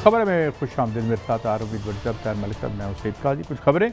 खबर में खुश आमदीद। मेरे साथ आरोपी मलिक साहब, मैं सईद काजी। कुछ खबरें।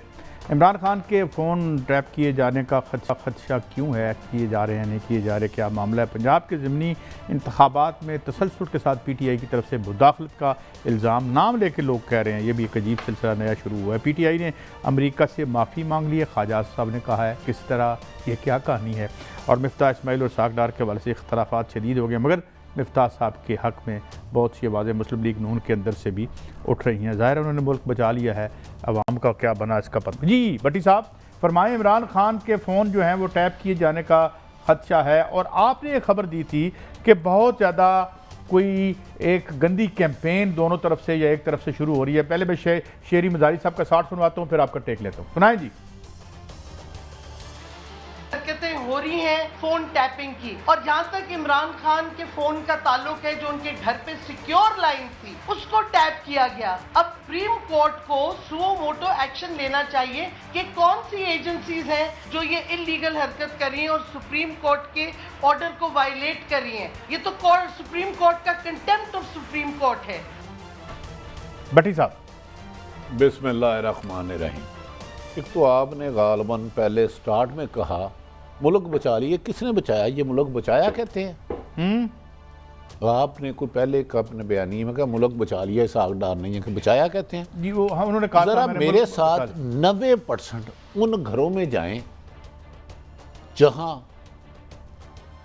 इमरान खान के फ़ोन ट्रैप किए जाने का खदशा क्यों है, किए जा रहे हैं, नहीं किए जा रहे, क्या मामला है? पंजाब के ज़िमनी इंतखाबात में तसलसल के साथ PTI की तरफ से मुदाखलत का इल्ज़ाम नाम लेके लोग कह रहे हैं। ये भी एक अजीब सिलसिला नया शुरू हुआ है। PTI ने अमेरिका से माफ़ी मांग ली है। ख्वाजा साहब ने कहा है किस तरह, ये क्या कहानी है? और मिफ्ताह इस्माइल और साग डार के हवाले से इख्तलाफात शदीद हो गए, मगर मिफ्ताह साहब के हक़ में बहुत सी आवाज़ें मुस्लिम लीग नून के अंदर से भी उठ रही हैं। ज़ाहिर है उन्होंने मुल्क बचा लिया है, अवाम का क्या बना इसका पता जी। भट्टी साहब फरमाएं, इमरान खान के फ़ोन जो हैं वो टैप किए जाने का खदशा है, और आपने ये खबर दी थी कि बहुत ज़्यादा कोई एक गंदी कैंपेन दोनों तरफ से या एक तरफ से शुरू हो रही है। पहले मैं शेरी मजारी साहब का शार्ट सुनवाता हूँ, फिर आपका टेक लेता हूँ। सुनाएं जी। हो रही हैं फोन टैपिंग की, और जहां तक इमरान खान के फोन का ताल्लुक है, जो उनके घर पे सिक्योर लाइन थी उसको टैप किया गया। अब सुप्रीम कोर्ट को सुओ मोटो एक्शन लेना चाहिए कि कौन सी एजेंसीज हैं जो ये इलीगल हरकत कर रही हैं और सुप्रीम कोर्ट के ऑर्डर को वायलेट कर रही हैं। ये तो सुप्रीम कोर्ट का कंटेम्प्ट ऑफ सुप्रीम कोर्ट है। भट्टी साहब बिस्मिल्लाहिर्रहमानिर्रहीम। एक तो आपने गालबन पहले स्टार्ट में कहा मुल्क बचा लिए। किसने बचाया? ये मुल्क बचाया कहते हैं। आपने कोई पहले अपने बयानी में कहा मुल्क बचा लिया, इस आगदार नहीं है कि बचाया कहते हैं जी। वो उन्होंने कहा जरा मेरे साथ 90% उन घरों में जाएं जहां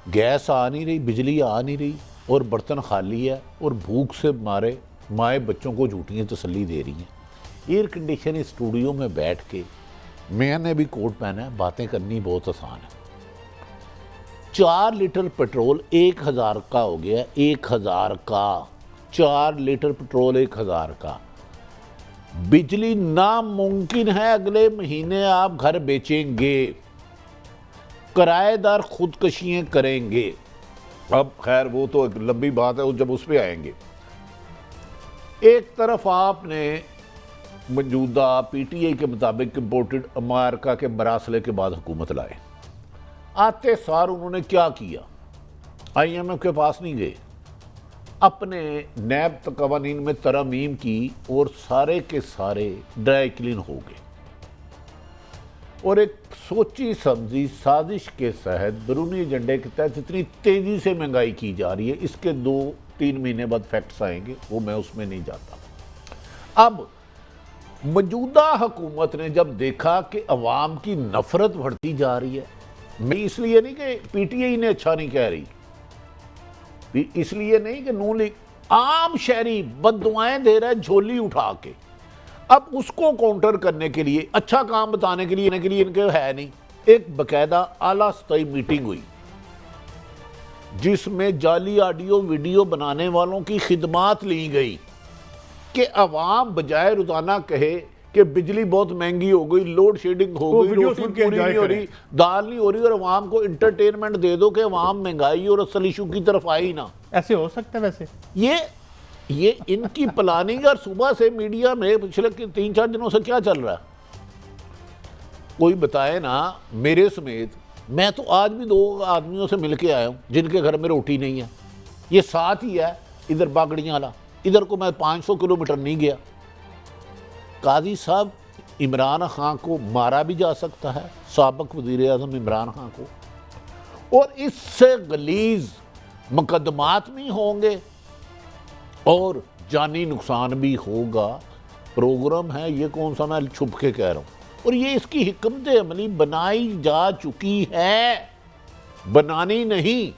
गैस आ नहीं रही, बिजली आ नहीं रही और बर्तन खाली है और भूख से मारे माए बच्चों को झूठियाँ तसल्ली दे रही हैं। एयर कंडीशन स्टूडियो में बैठ के, मैंने भी कोट पहना है, बातें करनी बहुत आसान है। 4 लीटर पेट्रोल 1000 का हो गया, 1000 का 4 लीटर पेट्रोल 1000 का। बिजली नामुमकिन है अगले महीने आप घर बेचेंगे, किराएदार खुदकशियां करेंगे। अब खैर वो तो एक लंबी बात है, जब उस पर आएंगे। एक तरफ आपने मौजूदा PTI के मुताबिक इम्पोर्टेड अमेरिका के मरासले के बाद हुकूमत लाए। आते सार उन्होंने क्या किया? IMF के पास नहीं गए, अपने नैब कवानीन में तरमीम की और सारे के सारे ड्राई क्लीन हो गए। और एक सोची समझी साजिश के तहत बैरूनी एजेंडे के तहत इतनी तेज़ी से महंगाई की जा रही है, इसके 2-3 महीने बाद फैक्ट्स आएंगे, वो मैं उसमें नहीं जाता। अब मौजूदा हुकूमत ने जब देखा कि अवाम की नफरत बढ़ती जा रही है, मैं इसलिए नहीं कि PTI ने अच्छा नहीं कह रही, इसलिए नहीं कि नून लीग, आम शहरी बददुआएं दे रहा है झोली उठा के। अब उसको काउंटर करने के लिए, अच्छा काम बताने के लिए इनके है नहीं। एक बकायदा आला सतही मीटिंग हुई जिसमें जाली ऑडियो वीडियो बनाने वालों की खिदमात ली गई कि अवाम बजाय रोजाना कहे कि बिजली बहुत महंगी हो गई, लोड शेडिंग हो गई, रोटी पूरी नहीं हो रही, दाल नहीं हो रही, और अवाम को इंटरटेनमेंट दे दो कि अवाम महंगाई और असल इशू की तरफ आई ना। ऐसे हो सकता है? वैसे ये इनकी प्लानिंग। और सुबह से मीडिया में पिछले 3-4 दिनों से क्या चल रहा है कोई बताए ना। मेरे समेत मैं तो आज भी 2 आदमियों से मिल के आया हूँ जिनके घर में रोटी नहीं है। ये साथ ही है इधर बागड़ियाँ वाला, इधर को मैं 500 किलोमीटर नहीं गया। काजी साहब, इमरान खान को मारा भी जा सकता है, साबिक वज़ीर आज़म इमरान खान को, और इससे गलीज मुकदमात भी होंगे और जानी नुकसान भी होगा। प्रोग्राम है ये, कौन सा मैं छुप के कह रहा हूँ। और ये इसकी हिकमत अमली बनाई जा चुकी है, बनानी नहीं।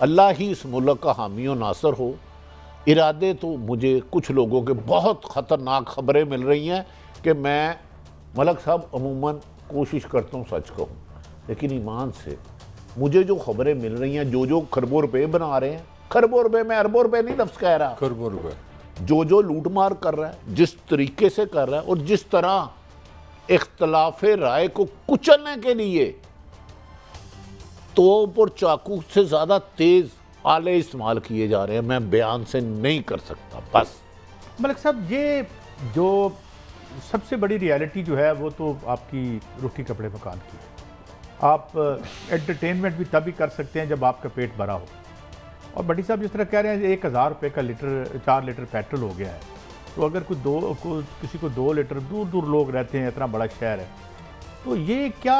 अल्लाह ही इस मुल्क का हामी और नासर हो। इरादे तो मुझे कुछ लोगों के बहुत ख़तरनाक खबरें मिल रही हैं कि मैं, मलक साहब, अमूमन कोशिश करता हूँ सच कहूँ, लेकिन ईमान से मुझे जो खबरें मिल रही हैं, जो खरबों रुपये बना रहे हैं, खरबों रुपये, मैं अरबों रुपये नहीं लफ्ज़ कह रहा, खरबों रुपये, जो लूट मार कर रहा है, जिस तरीके से कर रहा है, और जिस तरह इख्तलाफ राय को कुचलने के लिए तोप और चाकू से ज़्यादा तेज़ आले इस्तेमाल किए जा रहे हैं, मैं बयान से नहीं कर सकता। बस मलिक साहब, ये जो सबसे बड़ी रियलिटी जो है वो तो आपकी रोटी कपड़े मकान की। आप एंटरटेनमेंट भी तभी कर सकते हैं जब आपका पेट भरा हो। और भट्टी साहब जिस तरह कह रहे हैं 1000 रुपये का लीटर 4 लीटर पेट्रोल हो गया है, तो अगर किसी को 2 लीटर, दूर दूर लोग रहते हैं, इतना बड़ा शहर है, तो ये क्या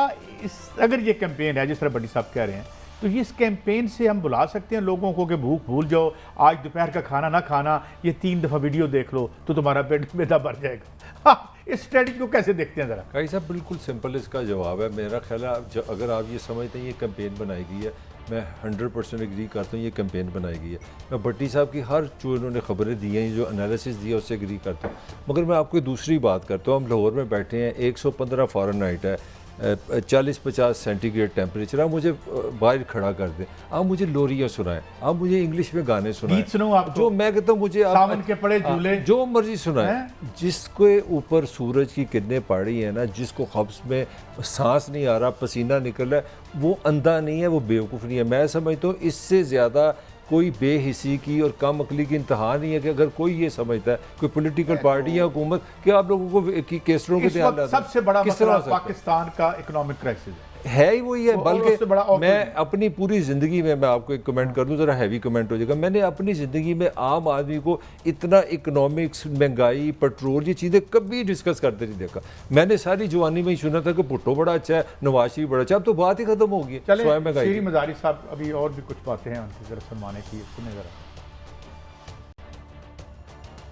अगर ये कैंपेन है जिस तरह भट्टी साहब कह रहे हैं, तो ये इस कैंपेन से हम बुला सकते हैं लोगों को कि भूख भूल जाओ, आज दोपहर का खाना ना खाना, ये 3 दफ़ा वीडियो देख लो तो तुम्हारा पेट मैदा भर जाएगा। इस स्ट्रेटजी को कैसे देखते हैं ज़रा? काई साहब बिल्कुल सिंपल इसका जवाब है। मेरा ख्याल है अगर आप ये समझते हैं ये कैंपेन बनाई गई है, मैं 100% एग्री करता हूँ ये कैंपेन बनाई गई है। मैं भट्टी साहब की हर जो इन्होंने खबरें दी हैं, जो एनालिसिस दिया उससे एग्री करता हूँ। मगर मैं आपको दूसरी बात करता हूँ, हम लाहौर में बैठे हैं, 115 फ़ारेनहाइट है, 40-50 सेंटीग्रेड टेम्परेचर। आप मुझे बाहर खड़ा कर दें, आप मुझे लोरियाँ सुनाएं, आप मुझे इंग्लिश में गाने सुनाएं, जो मैं कहता हूँ मुझे सावन के पड़े झूले जो मर्जी सुनाएं। जिसके ऊपर सूरज की किरणें पड़ी है ना, जिसको क़ब्ज़ में सांस नहीं आ रहा, पसीना निकल रहा है, वो अंधा नहीं है, वो बेवकूफ़ नहीं है। मैं समझता हूँ इससे ज़्यादा कोई बेहिसी की और कम अकली की इंतहा नहीं है कि अगर कोई ये समझता है, कोई पॉलिटिकल पार्टी या हुकूमत, कि आप लोगों को केसरों के ध्यान सबसे बड़ा मसला पाकिस्तान का इकोनॉमिक क्राइसिस है ही वही है। बल्कि मैं अपनी पूरी ज़िंदगी में, मैं आपको एक कमेंट कर दूं, ज़रा हैवी कमेंट हो जाएगा, मैंने अपनी ज़िंदगी में आम आदमी को इतना इकोनॉमिक्स, महंगाई, पेट्रोल, ये चीज़ें कभी डिस्कस करते नहीं देखा। मैंने सारी जवानी में ही सुना था कि भुट्टो बड़ा अच्छा है, नवाज शरीफ बड़ा अच्छा है, अब तो बात ही खत्म हो गई। चलिए महंगाई मज़ारी साहब अभी और भी कुछ बातें हैं उनकी ज़रा सुनवाने की, सुने ज़रा।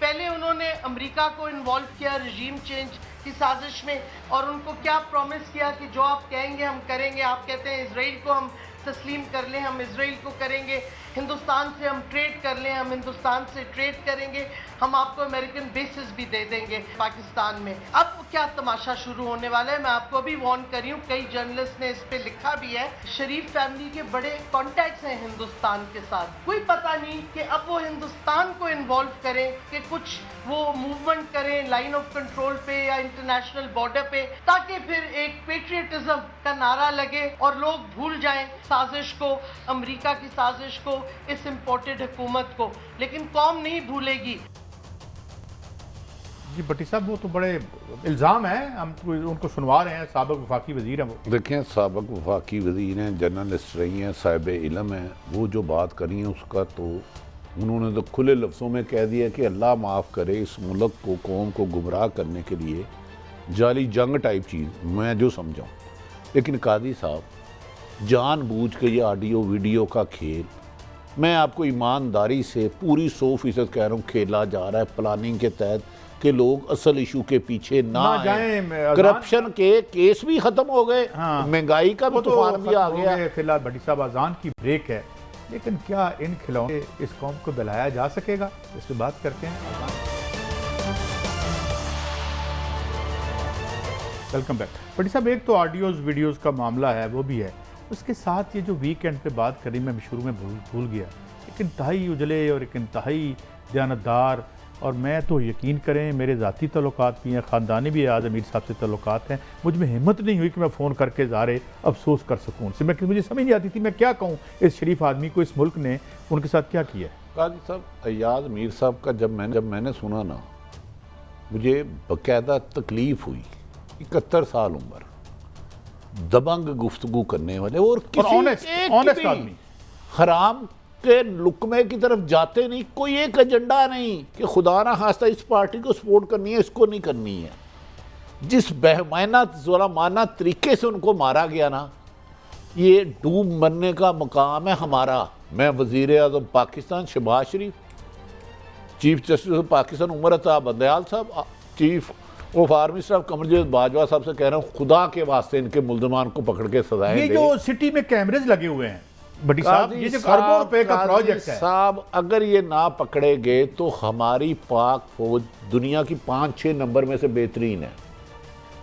पहले उन्होंने अमेरिका को इन्वॉल्व किया रजीम चेंज की साजिश में, और उनको क्या प्रॉमिस किया कि जो आप कहेंगे हम करेंगे। आप कहते हैं इजराइल को हम तस्लीम कर लें, हम इजराइल को करेंगे, हिंदुस्तान से हम ट्रेड कर लें, हम हिंदुस्तान से ट्रेड करेंगे, हम आपको अमेरिकन बेसिस भी दे देंगे पाकिस्तान में। अब क्या तमाशा शुरू होने वाला है, मैं आपको अभी वार्न कर रही हूँ, कई जर्नलिस्ट ने इस पे लिखा भी है। शरीफ फैमिली के बड़े कॉन्टैक्ट्स हैं हिंदुस्तान के साथ, कोई पता नहीं कि अब वो हिंदुस्तान को इन्वॉल्व करें, कि कुछ वो मूवमेंट करें लाइन ऑफ कंट्रोल पे या इंटरनेशनल बॉर्डर पे, ताकि फिर एक पेट्रियटिज्म का नारा लगे और लोग भूल जाएं साजिश को, अमेरिका की साजिश को, इस इम्पोर्टेड हुकूमत को। लेकिन कौम नहीं भूलेगी। जी भट्टी साहब, वो तो बड़े इल्ज़ाम हैं, हम उनको सुनवा रहे हैं, साबिक वफाकी वज़ीर हैं वो। देखें, साबिक वफाकी वज़ीर हैं, जर्नलिस्ट रही हैं, साहिब इल्म हैं, वो जो बात करी है उसका तो उन्होंने तो खुले लफ्ज़ों में कह दिया कि अल्लाह माफ़ करे, इस मुल्क को, कौम को गुमराह करने के लिए जाली जंग टाइप चीज़ मैं जो समझाऊँ। लेकिन कादी साहब जानबूझ के ये ऑडियो वीडियो का खेल, मैं आपको ईमानदारी से पूरी 100% कह रहा हूँ, खेला जा रहा है प्लानिंग के तहत कि लोग असल इशू के पीछे ना जाएं। करप्शन के केस भी खत्म हो गए, हाँ। महंगाई का भी तूफान भी आ गया। फिलहाल भट्टी साहब अजान की ब्रेक है, लेकिन क्या इन खिलौने इस कौम को बहलाया जा सकेगा, इस पर बात करते हैं। Welcome back. भट्टी साहब, एक तो ऑडियोज़ वीडियोज़ का मामला है, वो भी है, उसके साथ ये जो वीकेंड पे बात करी, मैं शुरू में भूल गया, एक इंतहाई उजले और एक इंतहाई दयानतदार, और मैं तो यकीन करें मेरे ज़ाती तल्लुकात भी हैं, ख़ानदानी भी आज अमीर साहब से तल्लुकात हैं, मुझ में हिम्मत नहीं हुई कि मैं फ़ोन करके ज़ारे अफसोस कर सकूँ उनसे। मुझे समझ नहीं आती थी मैं क्या कहूँ इस शरीफ आदमी को, इस मुल्क ने उनके साथ क्या किया है। काजी साहब, अय्याज मीर साहब का जब मैंने सुना ना, मुझे बाकायदा तकलीफ़ हुई। 71 साल उम्र, दबंग गुफ्तगू करने वाले और ऑनेस्ट आदमी, हराम के लुकमे की तरफ जाते नहीं, कोई एक एजेंडा नहीं कि खुदा ना खास्ता इस पार्टी को सपोर्ट करनी है, इसको नहीं करनी है। जिस बेहमाना ज़ुल्माना तरीके से उनको मारा गया ना, ये डूब मरने का मकाम है हमारा। मैं वज़ीर आज़म Pakistan Shahbaz Sharif, chief justice of Pakistan Umar Ata Bandial साहब, चीफ ऑफ आर्मी साहब कमरजीत बाजवा साहब से कह रहा हूँ, खुदा के वास्ते इनके मुल्ज़मान को पकड़ के सजाएं। ये जो सिटी में कैमरेज लगे हुए हैं भट्टी साहब, ये जो अरबों रुपए का प्रोजेक्ट है साहब, अगर ये ना पकड़े गए तो हमारी पाक फौज दुनिया की 5-6 नंबर में से बेहतरीन है।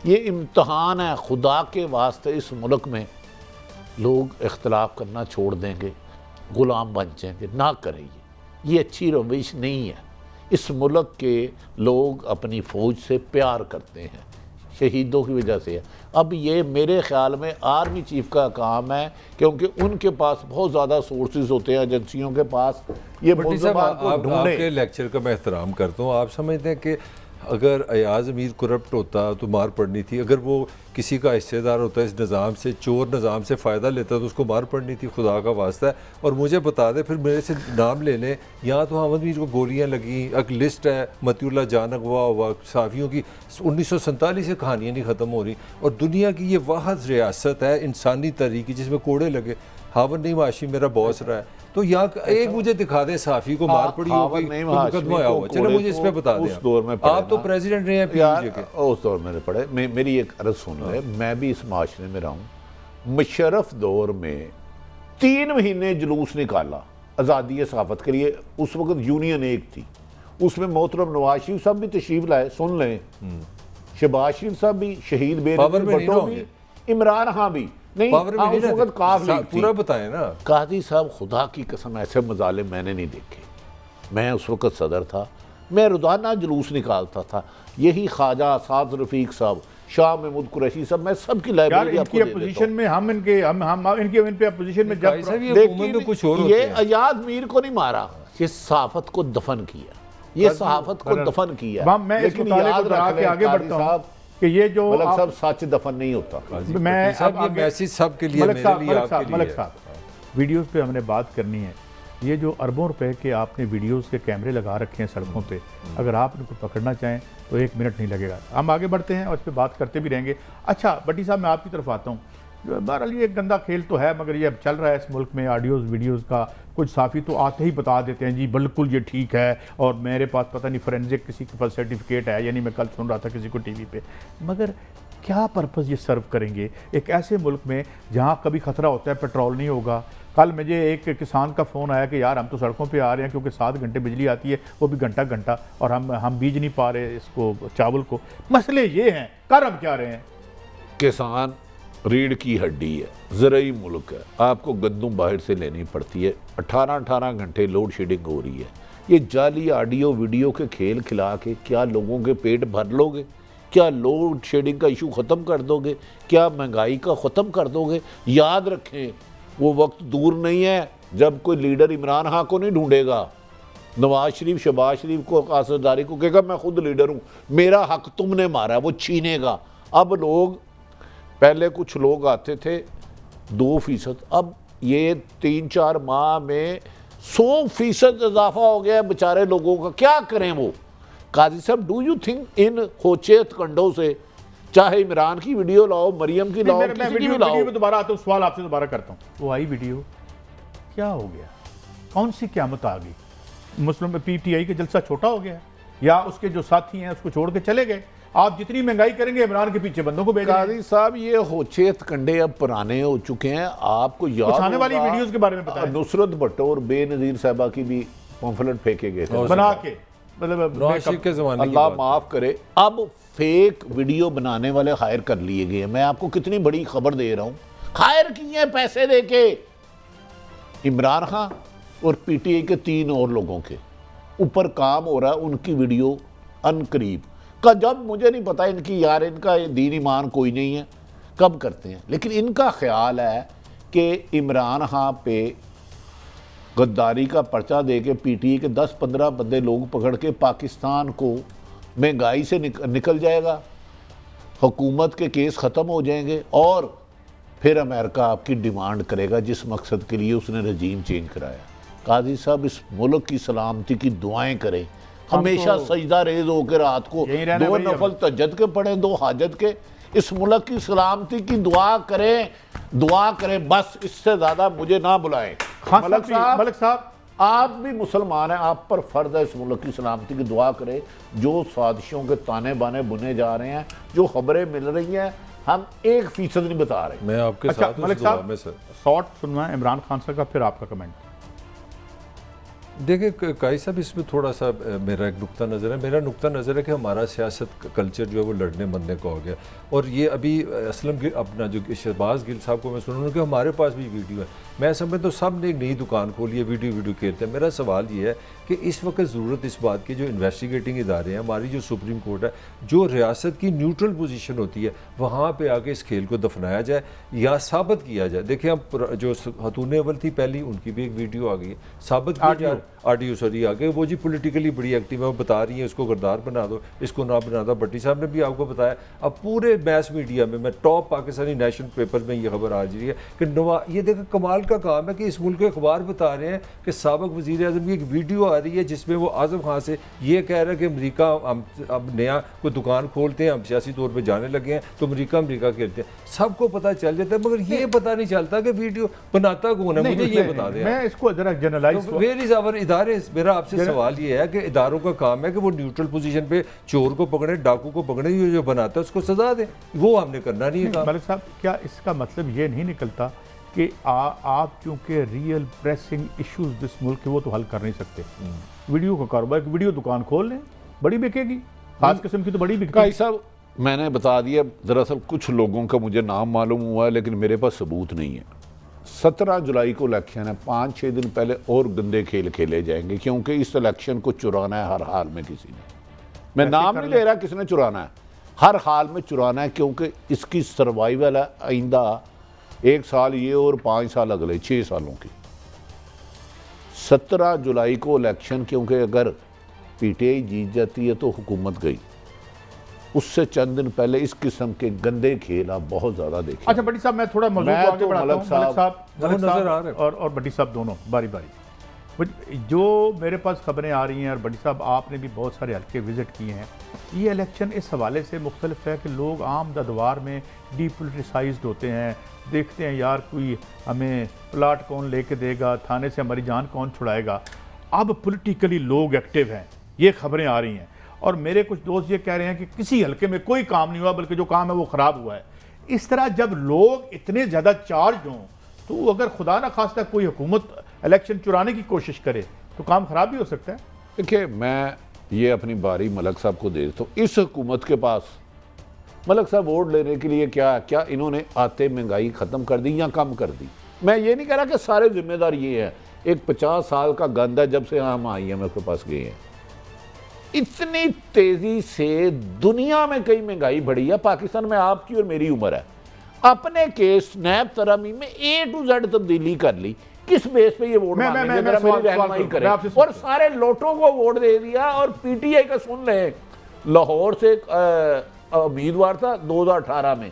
ये इम्तहान है, खुदा के वास्ते इस मुल्क में लोग इख्तलाफ करना छोड़ देंगे, गुलाम बन जाएंगे, ना करें। ये अच्छी रविश नहीं है। इस मुल्क के लोग अपनी फ़ौज से प्यार करते हैं, शहीदों की वजह से है। अब ये मेरे ख्याल में आर्मी चीफ का काम है, क्योंकि उनके पास बहुत ज़्यादा सोर्सेज होते हैं एजेंसियों के पास। ये आपके लेक्चर का मैं एहतराम करता हूँ। आप समझते हैं कि अगर अयाज अमीर करप्ट होता तो मार पड़नी थी, अगर वो किसी का हिस्सेदार होता इस निज़ाम से, चोर निज़ाम से फ़ायदा लेता तो उसको मार पड़नी थी, खुदा का वास्ता है। और मुझे बता दे, फिर मेरे से नाम ले लें, यहाँ तो अहमद मीर को गोलियाँ लगी, एक लिस्ट है मतीउल्लाह जान अगवा हुआ साफ़ियों की, 1947 से कहानियाँ नहीं ख़त्म हो रही। और दुनिया की ये वाहद रियासत है इंसानी तरीके जिसमें कोड़े लगे। हावन नहीं माशी मेरा बॉस रहा है, तो यहाँ एक मुझे दिखा दे साफ़ी को मार पड़ी होगी तो मुकदमा आया हुआ। चलो मुझे इस पे बता दें, उस दौर में आप तो प्रेसिडेंट रहे हैं PUJ के। उस दौर में पढ़े, मेरी एक अर्ज सुन ले, मैं भी इस माशरे में रहा हूँ। मुशर्रफ दौर में 3 महीने जुलूस निकाला आज़ादी सहाफ़त के लिए, उस वक्त यूनियन एक थी, उसमें मोहतरम नवाज शरीफ साहब भी तशरीफ लाए, सुन लें, शहबाज शरीफ साहब भी, शहीद बेनज़ीर भुट्टो भी, इमरान खान भी नहीं, उस वक्त काफ लीग थी। पूरा बताएं ना। काजी साहब, खुदा की कसम ऐसे मजाले मैंने नहीं देखे। मैं उस वक्त सदर था, मैं रोज़ाना जुलूस निकालता था। यही ख्वाजा साद रफ़ीक साहब, शाह महमूद कुरैशी साहब, मैं सबकी लाइब्रेरी आपको दे देता हूं। में हम इन पे अपोजिशन में जब लेकिन कुछ और ये अयाज मीर को नहीं मारा, ये सहाफ़त को दफन किया, ये सहाफ़त को दफन किया। मैं लेकिन याद रख के आगे बढ़ता हूं कि ये जो मलक साहब सच दफन नहीं होता। मैं अब मैसेज सबके लिए, मेरे लिए, आपके लिए। मलक साहब, वीडियोस पे हमने बात करनी है। ये जो अरबों रुपए के आपने वीडियोस के कैमरे लगा रखे हैं सड़कों पे, अगर आप इनको पकड़ना चाहें तो 1 मिनट नहीं लगेगा। हम आगे बढ़ते हैं और इस पर बात करते भी रहेंगे। अच्छा भट्टी साहब, मैं आपकी तरफ आता हूँ। बहरहाल ये एक गंदा खेल तो है, मगर ये अब चल रहा है इस मुल्क में, ऑडियोज़ वीडियोज़ का। कुछ साफ़ी तो आते ही बता देते हैं जी बिल्कुल ये ठीक है, और मेरे पास पता नहीं फोरेंसिक किसी के पास सर्टिफिकेट है, यानी मैं कल सुन रहा था किसी को टीवी पे। मगर क्या पर्पज़ ये सर्व करेंगे एक ऐसे मुल्क में जहाँ कभी ख़तरा होता है पेट्रोल नहीं होगा। कल मुझे एक किसान का फ़ोन आया कि यार हम तो सड़कों पे आ रहे हैं क्योंकि 7 घंटे बिजली आती है, वो भी घंटा, और हम बीज नहीं पा रहे इसको, चावल को। मसले ये हैं, कर हम क्या रहे हैं? किसान रीढ़ की हड्डी है, ज़रूरी मुल्क है, आपको गंदम बाहर से लेनी पड़ती है, 18 घंटे लोड शेडिंग हो रही है। ये जाली ऑडियो वीडियो के खेल खिला के क्या लोगों के पेट भर लोगे? क्या लोड शेडिंग का इशू ख़त्म कर दोगे? क्या महंगाई का ख़त्म कर दोगे? याद रखें, वो वक्त दूर नहीं है जब कोई लीडर इमरान खान को नहीं ढूंढेगा, नवाज शरीफ शहबाज शरीफ को, कासरदारी को कहेगा मैं खुद लीडर हूँ, मेरा हक तुमने मारा, वो छीनेगा। अब लोग, पहले कुछ लोग आते थे 2%, अब ये 3-4 माह में 100% इजाफा हो गया बेचारे लोगों का। क्या करें वो? काजी साहब, डू यू थिंक इन होचेत कंडों से, चाहे इमरान की वीडियो लाओ, मरियम की लाओ, किसी की भी लाओ, दोबारा आता हूँ, सवाल आपसे दोबारा करता हूँ। वो आई वीडियो, क्या हो गया? कौन सी क़यामत आ गई? मुस्लिम PTI का जलसा छोटा हो गया, या उसके जो साथी हैं उसको छोड़ के चले गए? आप जितनी महंगाई करेंगे इमरान के पीछे बंदों को भेजेंगे। काजी साहब, ये होचेत कंडे अब पुराने हो चुके हैं। आपको याद आने वाली वीडियोस के बारे में बताएं। नुसरत भट्टो और बेनज़ीर साहबा की भी पम्फलेट फेंके गए थे बना के, मतलब के ज़माने की अल्लाह बात माफ़ करे। अब फेक वीडियो बनाने वाले हायर कर लिए गए हैं। मैं आपको कितनी बड़ी खबर दे रहा हूँ, हायर किए हैं पैसे दे के, इमरान खान और PTI के 3 और लोगों के ऊपर काम हो रहा है उनकी वीडियो अनकरीब का। जब मुझे नहीं पता इनकी, यार इनका दीन ईमान कोई नहीं है, कब करते हैं, लेकिन इनका ख्याल है कि इमरान खान पे गद्दारी का पर्चा दे के PTI के 10-15 बंदे लोग पकड़ के पाकिस्तान को महंगाई से निकल जाएगा, हुकूमत के केस ख़त्म हो जाएंगे, और फिर अमेरिका आपकी डिमांड करेगा जिस मकसद के लिए उसने रजीम चेंज कराया। काजी साहब, इस मुल्क की सलामती की दुआएं करें, हमेशा सजदा रेज होकर रात को 2 नफल तहज्जुद के पढ़े, 2 हाजत के, इस मुल्क की सलामती की दुआ करें, बस इससे ज़्यादा मुझे ना बुलाएं। मलक साहब, आप भी मुसलमान हैं, आप पर फ़र्ज है इस मुल्क की सलामती की दुआ करें। जो साजिशों के ताने बाने बुने जा रहे हैं, जो खबरें मिल रही हैं, हम 1% नहीं बता रहे। मैं आपके साथ मलिक साहब, शॉर्ट सुनना है इमरान खान साहब का, फिर आपका कमेंट। देखिए काई साहब, इसमें थोड़ा सा मेरा एक नुक्ता नज़र है। मेरा नुक्ता नज़र है कि हमारा सियासत कल्चर जो है वो लड़ने मरने का हो गया। और ये अभी असलम गिल, अपना जो शहबाज गिल साहब को मैं सुन रहा हूँ कि हमारे पास भी वीडियो है, मैं समझता हूँ सब ने एक नई दुकान खोली है, वीडियो खेलते हैं। मेरा सवाल ये है कि इस वक्त ज़रूरत इस बात की, जो इन्वेस्टिगेटिंग इदारे हैं, हमारी जो सुप्रीम कोर्ट है, जो रियासत की न्यूट्रल पोजीशन होती है, वहाँ पे आके इस खेल को दफनाया जाए या साबित किया जाए। देखिए, हम जो खतून अव्वल थी पहली, उनकी भी एक वीडियो आ गई है, साबित किया जाए RTO सॉरी आके वो जी पॉलिटिकली बड़ी एक्टिव है, वो बता रही है इसको गद्दार बना दो, इसको ना बना दो। भट्टी साहब ने भी आपको बताया, अब पूरे मैस मीडिया में, मैं टॉप पाकिस्तानी नेशनल पेपर में ये खबर आ रही है कि ये देखो कमाल का काम है कि इस मुल्क के अखबार बता रहे हैं कि साबिक वज़ीर आज़म की एक वीडियो आ रही है जिसमें वो आज़म खान से ये कह रहा है कि अमेरिका हम अब नया कोई दुकान खोलते हैं, हम सियासी तौर पर जाने लगे हैं तो अमेरिका खेलते हैं। सबको पता चल जाता है, मगर ये पता नहीं चलता कि वीडियो बनाता कौन है। मुझे ये बता दें, मैं इसको जरा जनरलाइज वेयर इज आवर इदारे। मेरा आपसे सवाल ये है कि इदारों का काम है कि वो न्यूट्रल पोजीशन पे चोर को पकड़े, डाकू को पकड़े, ये जो बनाता है उसको सजा दे, वो हमने करना नहीं है। मलिक साहब, क्या इसका मतलब ये नहीं निकलता कि आप क्योंकि रियल प्रेसिंग इश्यूज जिस मुल्क के वो तो हल कर नहीं सकते, वीडियो का कारोबार, वीडियो दुकान खोल लें, बड़ी बिकेगी, खास किस्म की तो बड़ी बिकेगी। भाई साहब मैंने बता दिया, दरअसल कुछ लोगों का मुझे नाम मालूम हुआ है लेकिन मेरे पास सबूत नहीं है। 17 जुलाई को इलेक्शन है, 5-6 दिन पहले और गंदे खेल खेले जाएंगे क्योंकि इस इलेक्शन को चुराना है हर हाल में किसी ने। मैं नाम नहीं ले रहा किसने चुराना है, हर हाल में चुराना है क्योंकि इसकी सर्वाइवल है आइंदा 1 साल ये और 5 साल अगले 6 सालों की। 17 जुलाई को इलेक्शन, क्योंकि अगर PTI जीत जाती है तो हुकूमत गई। उससे चंद दिन पहले इस किस्म के गंदे खेल आप बहुत ज्यादा देखें। अच्छा भट्टी साहब, मैं थोड़ा मौजूद को आगे बढ़ाता हूं। मलिक साहब और भट्टी साहब दोनों बारी बारी। जो मेरे पास खबरें आ रही हैं, और भट्टी साहब आपने भी बहुत सारे हल्के विजिट किए हैं, ये इलेक्शन इस हवाले से मुख्तलिफ है कि लोग आम दरबार में डीपोलिटिसाइज्ड होते हैं, देखते हैं यार कोई हमें प्लाट कौन लेके देगा, थाने से हमारी जान कौन छुड़ाएगा। अब पॉलिटिकली लोग एक्टिव हैं, ये खबरें आ रही हैं, और मेरे कुछ दोस्त ये कह रहे हैं कि किसी हल्के में कोई काम नहीं हुआ बल्कि जो काम है वो ख़राब हुआ है। इस तरह जब लोग इतने ज़्यादा चार्ज हों तो अगर खुदा ना खास्ता कोई हुकूमत इलेक्शन चुराने की कोशिश करे तो काम ख़राब भी हो सकता है। देखिए, मैं ये अपनी बारी मलिक साहब को दे देता हूँ। इस हुकूमत के पास मलिक साहब वोट लेने के लिए क्या इन्होंने आते महंगाई ख़त्म कर दी या कम कर दी? मैं ये नहीं कह रहा कि सारे जिम्मेदार ये है, एक 50 साल का गंद है जब से हम IMF के पास गए हैं। इतनी तेजी से दुनिया में कई महंगाई बढ़ी है, पाकिस्तान में आपकी और मेरी उम्र है। अपने केस नैब तरमीम में A to Z तब्दीली कर ली, किस बेस पे ये वोट मांगेंगे? मेरी रहनुमाई करें। और सारे लोटों को वोट दे दिया। और PTI का सुन रहे, लाहौर से उम्मीदवार था 2018 में,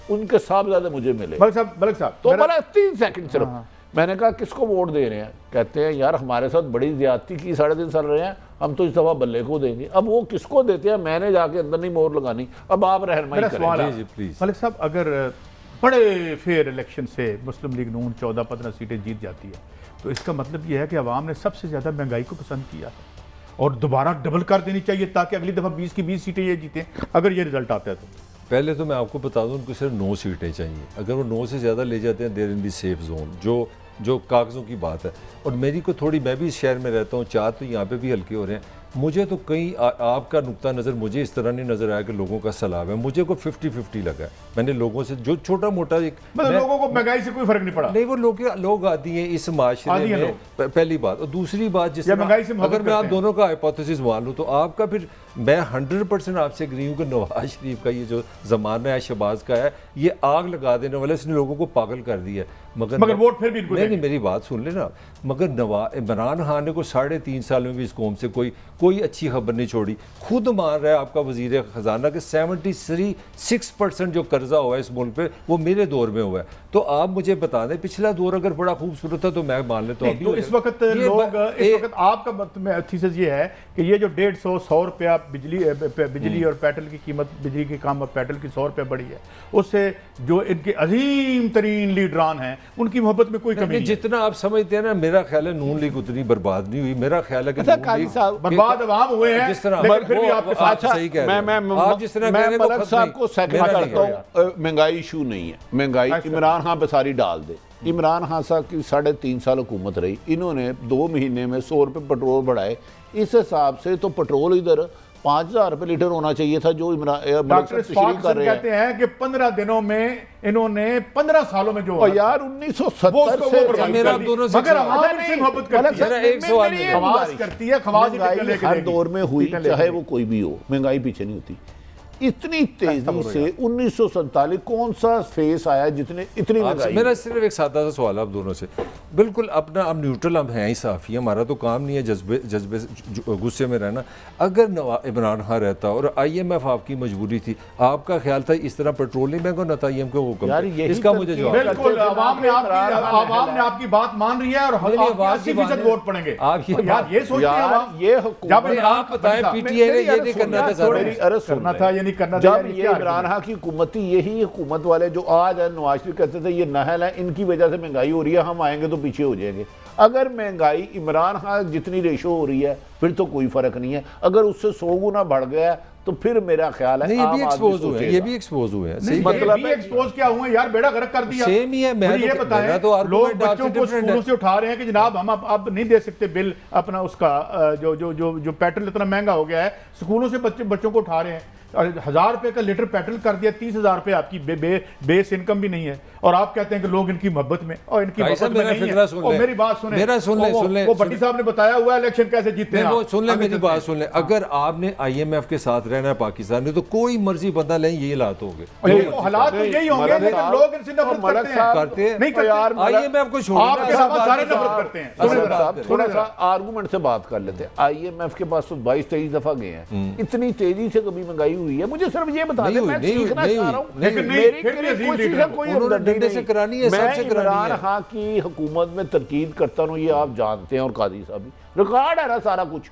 उनके साहबजादे मुझे मिले। मलिक साहब तो बोला 3 सेकंड सिर्फ। मैंने कहा किसको वोट दे रहे हैं? कहते हैं यार हमारे साथ बड़ी ज्यादती की, 3.5 साल रहे हैं, हम तो इस दफा बल्ले को देंगे। अब वो किसको देते हैं मैंने जाके अंदर नहीं मोहर लगानी, अब आप रहनुमाई करें। मलिक साहब, अगर बड़े फेयर इलेक्शन से मुस्लिम लीग नून 14-15 सीटें जीत जाती है तो इसका मतलब यह है कि अवाम ने सबसे ज़्यादा महंगाई को पसंद किया है और दोबारा डबल कर देनी चाहिए ताकि अगली दफ़ा 20 की 20 सीटें ये जीतें अगर ये रिजल्ट आता है तो। पहले तो मैं आपको बता दूं, उनको सिर्फ 9 सीटें चाहिए। अगर वो 9 से ज़्यादा ले जाते हैं, देर इन दी सेफ जोन, जो कागज़ों की बात है। और मेरी को थोड़ी, मैं भी इस शहर में रहता हूँ, 4 तो यहाँ पे भी हल्के हो रहे हैं। मुझे तो कहीं आपका नुक्ता नज़र मुझे इस तरह नहीं नज़र आया कि लोगों का सलाब है। मुझे को 50-50 लगा है। मैंने लोगों से जो छोटा मोटा एक मतलब लोगों को महंगाई से कोई फर्क नहीं पड़ा। नहीं, वो लोग आती हैं इस माशरे में, पहली बात। और दूसरी बात, जिस अगर मैं आप दोनों का हाइपोथेसिस मान लूँ तो आपका फिर मैं 100% आपसे एग्री हूँ कि नवाज शरीफ का ये जो ज़माना है शहबाज का है, ये आग लगा देने वाला, इसने लोगों को पागल कर दिया है। मगर वोट फिर भी नहीं, मेरी बात सुन लेना। मगर इमरान खान ने को 3.5 साल में भी इस कौम से कोई अच्छी खबर नहीं छोड़ी। खुद मान रहा है आपका वजीर खजाना के 76% जो कर्जा हुआ है इस मुल्क पे वो मेरे दौर में हुआ है। तो आप मुझे बता दें, पिछला दौर अगर बड़ा खूबसूरत था तो मैं मान लेता हूँ। तो इस वक्त आपका थीसिस ये है कि ये जो 150-100 रुपया बिजली और पेट्रोल की कीमत, बिजली की काम और पेट्रोल की 100 रुपया बढ़ी है, उससे जो इनके अजीम तरीन लीडरान हैं उनकी मोहब्बत में कोई कमी नहीं। जितना आप समझते हैं ना, मेरा ख्याल है नून लीग उतनी बर्बाद नहीं हुई। मेरा ख्याल है कि बर्बाद अवाम हुए हैं, जिस तरह लेकिन फिर भी आपके साथ सही कह रहे हैं। आप जिस तरह मैं मलिक साहब को सेकंड करता हूं, महंगाई इशू नहीं है। महंगाई इमरान खान पे सारी डाल दे। इमरान खान साहब की 3.5 साल हुकूमत रही, इन्होंने 2 महीने में 100 रुपये पेट्रोल बढ़ाए। इस हिसाब से तो पेट्रोल इधर 5,000 रुपये लीटर होना चाहिए था जो डॉक्टर कहते हैं कि 15 दिनों में इन्होंने 15 सालों में जो यार 1970 से मेरा दोनों से मोहब्बत करती है। हर दौर में हुई, चाहे वो कोई भी हो, महंगाई पीछे नहीं होती। इतनी तेजी से 1947 कौन सा फेस आया जितने इतनी महंगाई? मेरा सिर्फ एक सादा सा सवाल है आप दोनों से, बिल्कुल अपना हम न्यूट्रल, हम हैं ही साफ़ी, हमारा तो काम नहीं है जज्बे गुस्से में रहना। अगर इमरान खान रहता और IMF आपकी मजबूरी थी, आपका ख्याल था इस तरह पेट्रोल नहीं महंगा ना था IMF को हुक्म, इसका मुझे जवाब। बिल्कुल आवाम ने आपकी बात मान रही है और 80% वोट पड़ेंगे। आप ये सोचते हैं आवाम, ये आप बताएं PTI ने ये नहीं करना था सर, करना था ये नहीं करना था। जब ये इमरान खान की हुकूमत थी, यही हुकूमत वाले जो आज है नवाज शरीफ कहते थे ये नहल है, इनकी वजह से महंगाई हो रही है, हम आएंगे तो पीछे हो जाएंगे। अगर महंगाई इमरान खान जितनी रेशो हो रही है फिर तो कोई फर्क नहीं है, अगर उससे 100 गुना बढ़ गया तो फिर मेरा ख्याल है ये भी एक्सपोज हुए, ये भी एक्सपोज हुए हैं। सही मतलब एक्सपोज क्या हुए यार, बेड़ा गर्क कर दिया। सेम ही है। मैं ये बताएं, लोग बच्चों को स्कूलों से उठा रहे हैं कि जनाब हम अब नहीं दे सकते बिल अपना, उसका जो पेट्रोल इतना महंगा हो गया है, स्कूलों से बच्चों को उठा रहे हैं। और 1000 रुपए का लीटर पेट्रोल कर दिया, 30,000 रुपए आपकी बेस इनकम भी नहीं है, और आप कहते हैं कि लोग इनकी मोहब्बत में, और इनकी मोहब्बत में नहीं है। और मेरी बात सुने, मेरा सुन ले, वो भट्टी साहब ने बताया हुआ इलेक्शन कैसे जीते हैं। वो सुन ले, मेरी बात सुन ले, अगर आपने IMF के साथ रहना है पाकिस्तान में तो कोई मर्जी बंदा लें, ये हालात होंगे, हालात तो यही होंगे, लेकिन लोग इनसे नफरत करते हैं। नहीं यार, IMF को छोड़ो, आपके सारे नफरत करते हैं। थोड़ा सा आर्गुमेंट से बात कर लेते हैं। IMF के पास तो 22-23 दफा गए हैं, इतनी तेजी से कभी महंगाई हुई है? मुझे सिर्फ ये बता दें, मैं सीखना चाह रहा हूं, लेकिन मेरी कोई हमदर्दी से करानी है, सबसे इमरान खान की हुकूमत में तनकीद करता हूं, ये आप जानते हैं, और काजी साहब भी रिकॉर्ड है ना सारा कुछ।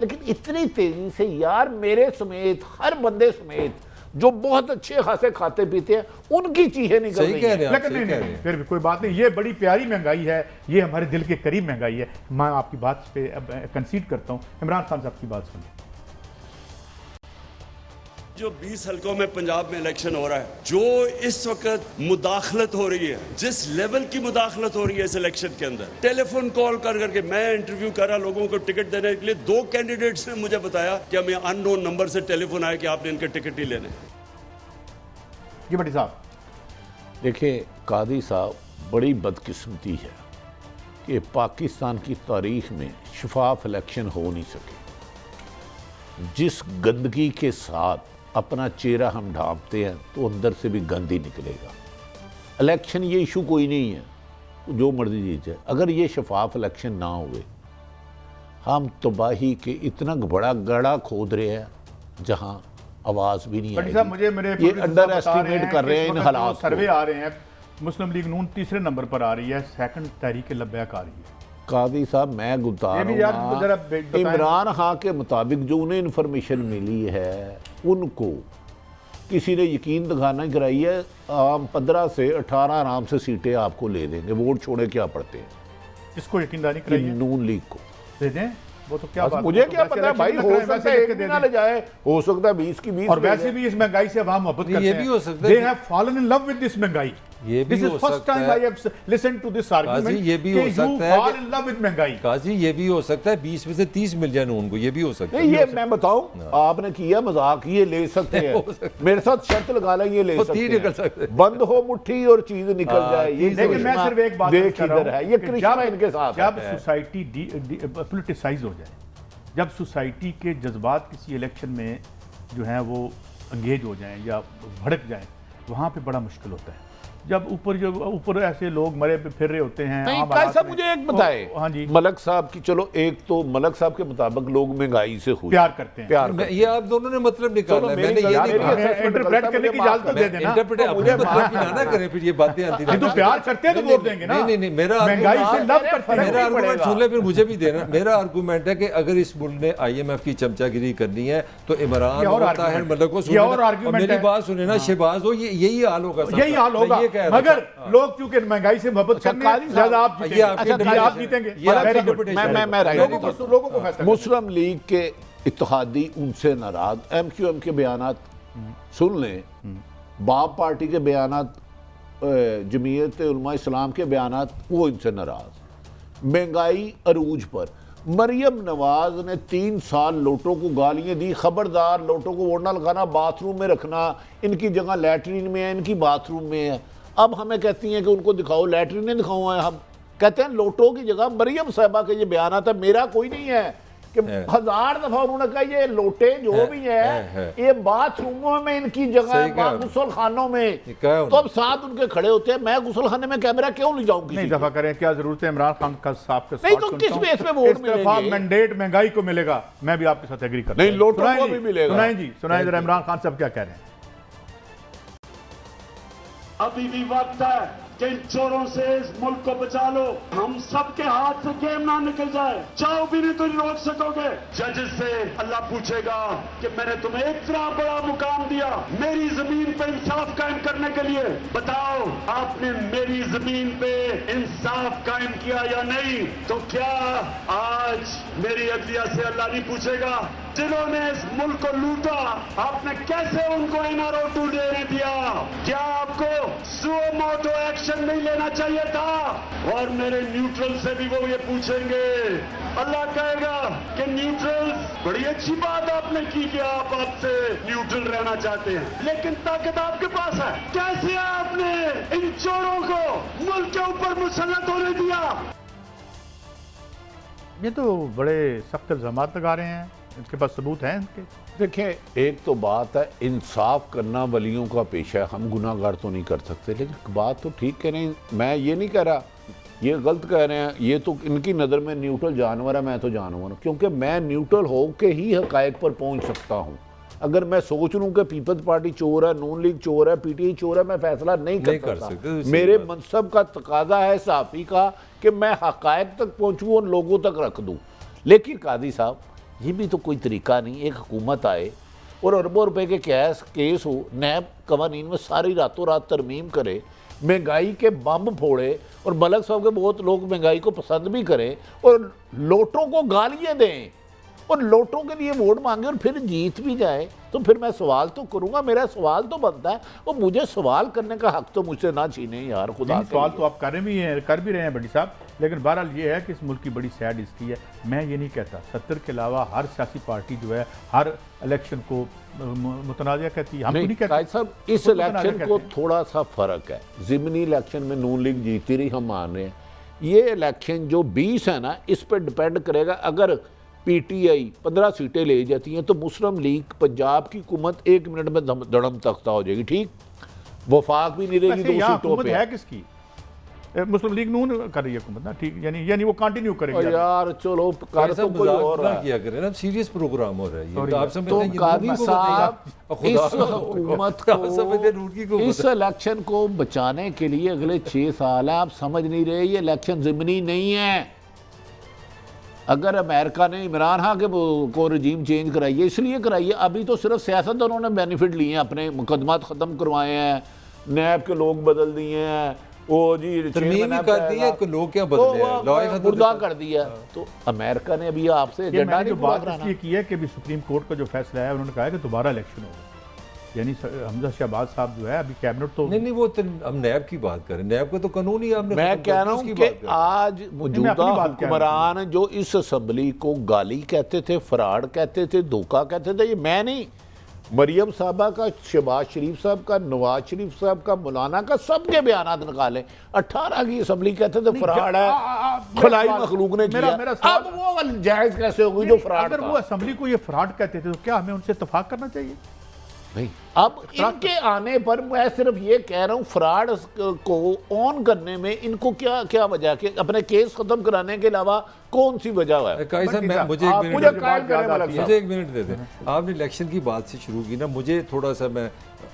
लेकिन इतनी तेजी से यार, मेरे समेत हर बंदे समेत जो बहुत अच्छे खासे खाते पीते हैं उनकी चीजें निकल रही हैं। लेकिन नहीं, फिर भी कोई बात नहीं, ये बड़ी प्यारी महंगाई है, ये हमारे दिल के करीब महंगाई है। मैं आपकी बात पे कंसीड करता हूँ। इमरान खान साहब की बात सुनिए। जो 20 हलकों में पंजाब में इलेक्शन हो रहा है, जो इस वक्त मुदाखलत हो रही है, जिस लेवल की मुदाखलत हो रही है इस इलेक्शन के अंदर, टेलीफोन कॉल कर करके मैं इंटरव्यू कर रहा लोगों को टिकट देने के लिए, 2 कैंडिडेट्स ने मुझे बताया कि हमें अननोन नंबर से टेलीफोन आया कि आपने इनके टिकट ही लेने। जी भट्टी साहब, देखिए कादी साहब, बड़ी बदकिस्मती है कि पाकिस्तान की तारीख में शफाफ इलेक्शन हो नहीं सके। जिस गंदगी के साथ अपना चेहरा हम ढांपते हैं तो अंदर से भी गंद ही निकलेगा। इलेक्शन ये इशू कोई नहीं है, जो मर्जी जीत जाए। अगर ये शफाफ इलेक्शन ना हुए, हम तबाही के इतना बड़ा गड़ा खोद रहे हैं जहां आवाज़ भी नहीं आएगी। मुझे मेरे ये अंडर एस्टिमेट कर रहे हैं इन हालात। सर्वे आ रहे हैं, मुस्लिम लीग नून तीसरे नंबर पर आ रही है, सेकंड तहरीक लब्बैक आ रही है। कादी साहब, मैं गुज़ार इमरान खान के मुताबिक जो उन्हें इन्फॉर्मेशन मिली है, उनको किसी ने यकीन दिखाना ही कराई है, आम 15 से 18 आराम से सीटें आपको ले देंगे, वोट छोड़े क्या पड़ते हैं। इसको यकीनदानी कराई है? नून लीग को दे दें, वो तो क्या बात, मुझे क्या पता है भाई, हो सकता है एक ना ले जाए, हो सकता है 20 की 20। और वैसे भी इस महंगाई से आवाम मोहब्बत करते हैं, ये भी हो सकता है, they have fallen in love with this महंगाई। ये भी हो सकता है, I have listened to this argument, ये भी हो सकता है, fall in love with महंगाई। काजी, ये भी हो सकता है 20 में से 30 मिल जाए उनको, ये भी हो सकता है। ये मैं बताऊं, आपने किया मजाक, ये ले सकते हैं, मेरे साथ शर्त लगा लें, ये ले सकते हैं, बंद हो मुट्ठी और चीज निकल जाए। ये लेकिन मैं सिर्फ एक बात देख इधर है, ये करिश्मा इनके साथ। जब सोसाइटी पोलिटिसाइज हो जाए, जब सोसाइटी के जज्बात किसी इलेक्शन में जो हैं वो अंगेज हो जाएं या भड़क जाएं, वहाँ पे बड़ा मुश्किल होता है। जब ऊपर ऐसे लोग मरे पे फिर रहे होते हैं। साहब मुझे एक बताए, हाँ जी, मलक साहब की, चलो एक तो मलक साहब के मुताबिक लोग महंगाई से प्यार करते हैं, ये आप दोनों ने मतलब निकाला है, मैंने ये इंटरप्रेट करने की इजाजत दे देना, इंटरप्रेट अपने मतलब की ना करें, फिर ये बातें आती नहीं। तो प्यार करते हैं तो वोट देंगे ना। नहीं, मेरा महंगाई से लव करते हैं। मेरा आर्गुमेंट सुन ले, फिर मुझे भी देना। मेरा आर्गुमेंट है कि अगर इस मुल्क ने IMF की चमचागिरी करनी है तो इमरान और ताहिर मलिक को सुनना, मेरी बात सुने ना, शहबाज हो, यही हाल होगा, यही हाल होगा। मगर लोग क्योंकि महंगाई से मोहब्बत करते हैं, ज्यादा आप जीतेंगे। मुस्लिम लीग के इत्तेहादी उनसे नाराज, MQM के बयानात सुन लें, बाप पार्टी के बयानात, जमीयत उलमा इस्लाम के बयानात, वो इनसे नाराज। महंगाई अरूज पर, मरियम नवाज ने 3 साल लोटों को गालियां दी, खबरदार लोटों को वोट ना लगाना, बाथरूम में रखना, इनकी जगह लैटरीन में है, इनकी बाथरूम में है। अब हमें कहती हैं कि उनको दिखाओ, लैटरीन दिखाओ है, हम कहते हैं लोटों की जगह। मरियम साहबा के ये बयान आता है, मेरा कोई नहीं है, कि 1000 दफा उन्होंने कहा ये लोटे जो भी है ये बाथरूमों में इनकी जगह है, गुसल खानों में, तो अब साथ उनके खड़े होते हैं। मैं गुसल खाने में कैमरा क्यों ले जाऊं? नहीं दफा करें, क्या जरूरत है इमरान खान का साहब के नहीं तो किस बेस पे वोट मिलेंगे? मैंडेट महंगाई को मिलेगा, मैं भी आपके साथ एग्री करता हूं। नहीं, लोटों को भी मिलेगा। सुनाएं जी, सुनाएं जरा इमरान खान साहब क्या कह रहे हैं। अभी भी वक्त है कि इन चोरों से इस मुल्क को बचा लो। हम सबके हाथ से गेम ना निकल जाए, चाहो भी नहीं तो नहीं रोक सकोगे। जजेस से अल्लाह पूछेगा कि मैंने तुम्हें इतना बड़ा मुकाम दिया मेरी जमीन पे इंसाफ कायम करने के लिए, बताओ आपने मेरी जमीन पे इंसाफ कायम किया या नहीं? तो क्या आज मेरी अदलिया से अल्लाह नहीं पूछेगा जिन्होंने इस मुल्क को लूटा आपने कैसे उनको एनआरओ 2 देने दिया? क्या आपको सुओ मोटो एक्शन नहीं लेना चाहिए था? और मेरे न्यूट्रल से भी वो ये पूछेंगे। अल्लाह कहेगा कि न्यूट्रल, बड़ी अच्छी बात आपने की कि आप आपसे न्यूट्रल रहना चाहते हैं, लेकिन ताकत आपके पास है। कैसे आपने इन चोरों को मुल्क के ऊपर मुसल्लत होने दिया? ये तो बड़े सख्त इल्जामात लगा रहे हैं, इनके पास सबूत हैं इनके। देखिए, एक तो बात है इंसाफ करना वलियों का पेशा है, हम गुनाहगार तो नहीं कर सकते, लेकिन बात तो ठीक कह रहे हैं। मैं ये नहीं कह रहा ये गलत कह रहे हैं, ये तो इनकी नज़र में न्यूट्रल जानवर है, मैं तो जानवर हूँ, क्योंकि मैं न्यूट्रल हो के ही हकायक पर पहुँच सकता हूँ। अगर मैं सोच लूँ कि पीपल्स पार्टी चोर है, नून लीग चोर है, पीटीआई चोर है, मैं फैसला नहीं कर सकता। मेरे मनसब का तकाजा है सहाफ़ी का कि मैं हकायक तक पहुँचूँ और लोगों तक रख दूँ। लेकिन कादी साहब, ये भी तो कोई तरीका नहीं। एक हुकूमत आए और अरबों रुपए के केस हो, नैब कवानीन में सारी रातों रात तरमीम करे, महंगाई के बम फोड़े, और मलक साहब के बहुत लोग महंगाई को पसंद भी करें, और लोटों को गालियाँ दें और लोटों के लिए वोट मांगे और फिर जीत भी जाए, तो फिर मैं सवाल तो करूंगा। मेरा सवाल तो बनता है, और मुझे सवाल करने का हक तो मुझसे ना छीने यार, खुदा। सवाल तो आप कर भी रहे हैं बड़ी साहब, लेकिन बहरहाल ये है कि इस मुल्क की बड़ी सैड इसकी है। मैं ये नहीं कहता 70 के अलावा हर सियासी पार्टी जो है हर इलेक्शन को मुतनाज़ा कहती है, हम तो नहीं कहते साहब। इस इलेक्शन को थोड़ा सा फर्क है। ज़िमनी इलेक्शन में नून लीग जीती रही, हम मान रहे हैं। ये इलेक्शन जो 20 है ना, इस पर डिपेंड करेगा। अगर पीटीआई 15 सीटें ले जाती हैं तो मुस्लिम लीग पंजाब की हुकूमत 1 मिनट में धड़म तख्ता हो जाएगी। ठीक, वफाक भी नहीं रहेगी 2 सीटों पे। है किसकी? मुस्लिम लीग नून कर रही है हुकूमत ना, ठीक, यानी वो कंटिन्यू करेगी यार। चलो कर तो कोई और है, किया करें ना, सीरियस प्रोग्राम हो रहा है ये। तो आप समझते तो हैं कादी साहब इस हुकूमत को, इस इलेक्शन को बचाने के लिए अगले 6 साल है। आप समझ नहीं रहे, ये इलेक्शन ज़िमनी नहीं है। अगर अमेरिका ने इमरान खान के को रजीम चेंज कराई है, इसलिए कराई है, अभी तो सिर्फ सियासत उन्होंने बेनिफिट लिए हैं, अपने मुकदमात ख़त्म करवाए हैं, नैब के लोग बदल दिए हैं, वो जी तरमीम ही कर दी है, लोग क्या बदले हैं, लॉ मुर्दा कर दिया। तो अमेरिका ने अभी आपसे एजेंडा नहीं पूरा कराना। ये की है कि अभी सुप्रीम कोर्ट का जो फैसला है, उन्होंने कहा है कि दोबारा इलेक्शन होगा। यानी हमजा शहबाज साहब जो है अभी कैबिनेट तो नहीं, वो हम नैब की बात करें, नैब का तो कानून ही आपने। मैं कह रहा हूँ कि आज मौजूदा हुक्मरान जो इस असम्बली को गाली कहते थे, फ्रॉड कहते थे, धोखा कहते थे, ये मैं नहीं, मरियम साहबा का, शहबाज शरीफ साहब का, नवाज शरीफ साहब का, मौलाना का, सबके बयान निकाले। 18 की असम्बली कहते थे फ्रॉड है, खुलाई मखलूक ने किया। अब वो जायज कैसे होगी जो फ्रॉड? अगर वो असम्बली को ये फ्रॉड कहते थे तो क्या हमें उनसे इत्तेफाक करना चाहिए? नहीं, अब इनके आने पर मैं सिर्फ ये कह रहा हूँ, फ्रॉड को ऑन करने में इनको क्या क्या वजह कि अपने केस खत्म कराने के अलावा कौन सी वजह है? मुझे 1 मिनट दे दें। आपने इलेक्शन की बात से शुरू की ना, मुझे थोड़ा सा, मैं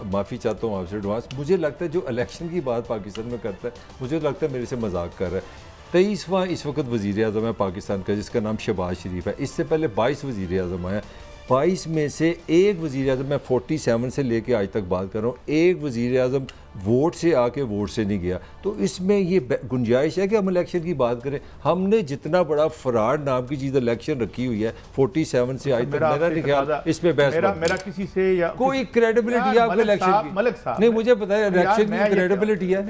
माफ़ी चाहता हूँ आपसे एडवांस। मुझे लगता है जो इलेक्शन की बात पाकिस्तान में करता है, मुझे लगता है मेरे से मजाक कर रहा है। 23वां इस वक्त वज़ीर आज़म है पाकिस्तान का, जिसका नाम शहबाज शरीफ है। इससे पहले 22 वज़ीर आज़म आए, 22 में से एक वज़ीर आज़म, मैं 47 से लेके आज तक बात कर रहा हूँ, एक वज़ीर आज़म वोट से आके वोट से नहीं गया। तो इसमें ये गुंजाइश है कि हम इलेक्शन की बात करें। हमने जितना बड़ा फ्रॉड नाम की चीज़ इलेक्शन रखी हुई है 47 से आज तक, मेरा नहीं ख्याल इस पे बहस मेरा किसी से या कोई क्रेडिबिलिटी आपके इलेक्शन की? मलिक साहब नहीं, मुझे पता है इलेक्शन की क्रेडिबिलिटी है,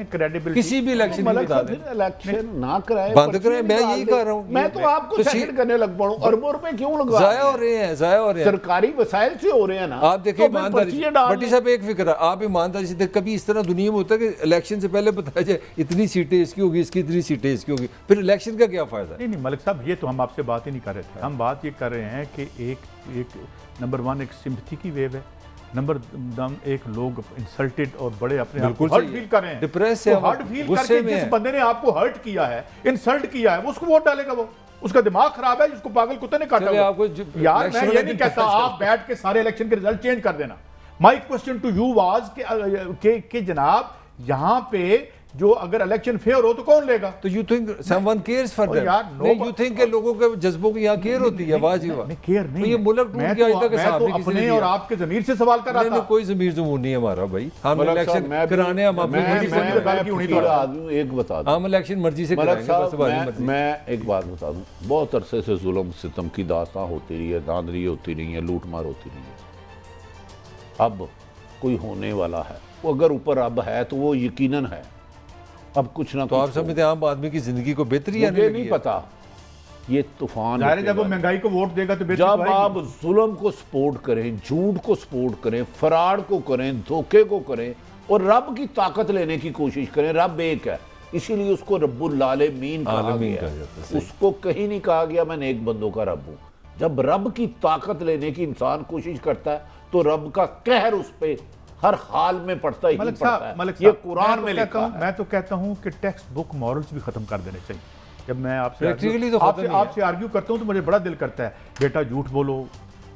किसी भी इलेक्शन की बता दें, इलेक्शन ना कराए, बंद करें। मैं यही कर रहा हूँ, मैं तो आपको सेकंड करने लग पड़ूं। अरबों रुपए क्यों लगा? जाया हो रहे हैं, जाया हो रहे हैं, सरकारी वसाइल से हो रहे हैं ना। आप देखिए ईमानदारी, भट्टी साहब एक फिक्र है, आप ईमानदारी से कभी इस तरह नियम होता है कि इलेक्शन से पहले बताया जाए इतनी सीटें इसकी होगी, इसकी इतनी सीटें इसकी होगी, फिर इलेक्शन का क्या फ़ायदा है? नहीं मलिक साहब, ये तो हम आपसे बात ही नहीं कर रहे थे। हम बात ये कर रहे हैं कि एक नंबर वन एक सिंपथी की वेव है, नंबर एक लोग इंसल्टेड और बड़े अपने आप को बिल्कुल हर्ट सही है। फील कर रहे हैं, डिप्रेस है, तो हर्ट फील गुस्से करके में जिस है। बंदे ने आपको हर्ट किया है, इंसल्ट किया है, वो उसको वोट डालेगा। वो उसका दिमाग खराब है, जिसको पागल कुत्ते ने काटा चलिए, हुआ। आपको यार मैं इलेक्शन ये वाले नहीं दिन कहता पता आप बैठ के सारे इलेक्शन के रिजल्ट चेंज कर देना। My question to you was कि जनाब यहाँ पे जो अगर इलेक्शन फेयर हो तो कौन लेगा? तो you think someone cares for owe them? यार, नहीं, यू थिंक के लोगों के जज्बों की यहाँ केयर होती है? वाह जी वाह। नहीं केयर नहीं तो ये है। मुल्क मैं टूट गया, अभी तक मैं हिसाब तो नहीं किसी ने अपने दिया। और आपके ज़मीर से सवाल कर रहा नहीं, नहीं, था। कोई ज़मीर ज़मूर नहीं है हमारा भाई। हम मलक इलेक्शन साहब, मैं भी- कराने हम अपनी मैं- मर्जी से मैं- कराएंगे। गल की होनी फकीर तो आदमी हूं, एक बता दूं। हम इलेक्शन मर्जी से मलक कराएंगे, बस साहब, हमारी मर्जी। मैं एक बात बता दूं, बहुत अरसे से जुल्म सितम की दास्तां होती रही है, धांधली होती रही है, लूटमार होती रही है। अब कोई होने वाला है, वो अगर ऊपर अब है तो वो यकीनन है। अब कुछ ना तो आप कुछ समझते हैं आम आदमी की जिंदगी को बेहतरी आने मुझे लगी नहीं है? पता, ये तूफान जाहिर है रुकेगा जब वो नहीं। महंगाई को वोट देगा तो बेहतर जब तो आएगी। आप जुल्म को सपोर्ट करें, झूठ को सपोर्ट करें, फराड को करें, धोखे को करें और रब की ताकत लेने की कोशिश करें। रब एक है, इसीलिए उसको रब्बुल आलमीन कहा आलमीन गया कहा है। जाता है, सही। उसको कहीं नहीं कहा गया मैं नेक बंदों का रब हूं। जब रब की ताकत लेने की इंसान कोशिश करता है तो रब का कहर उस पे हर हाल में पड़ता ही मलिक पड़ता साहब, है। मलिक ये साहब, कुरान में लिखा है। मैं तो कहता हूं कि टेक्स्ट बुक मॉरल्स भी खत्म कर देने चाहिए। जब मैं आपसे Practically तो खत्म ही है। आपसे आर्ग्यू करता हूं तो मुझे बड़ा दिल करता है, बेटा झूठ बोलो,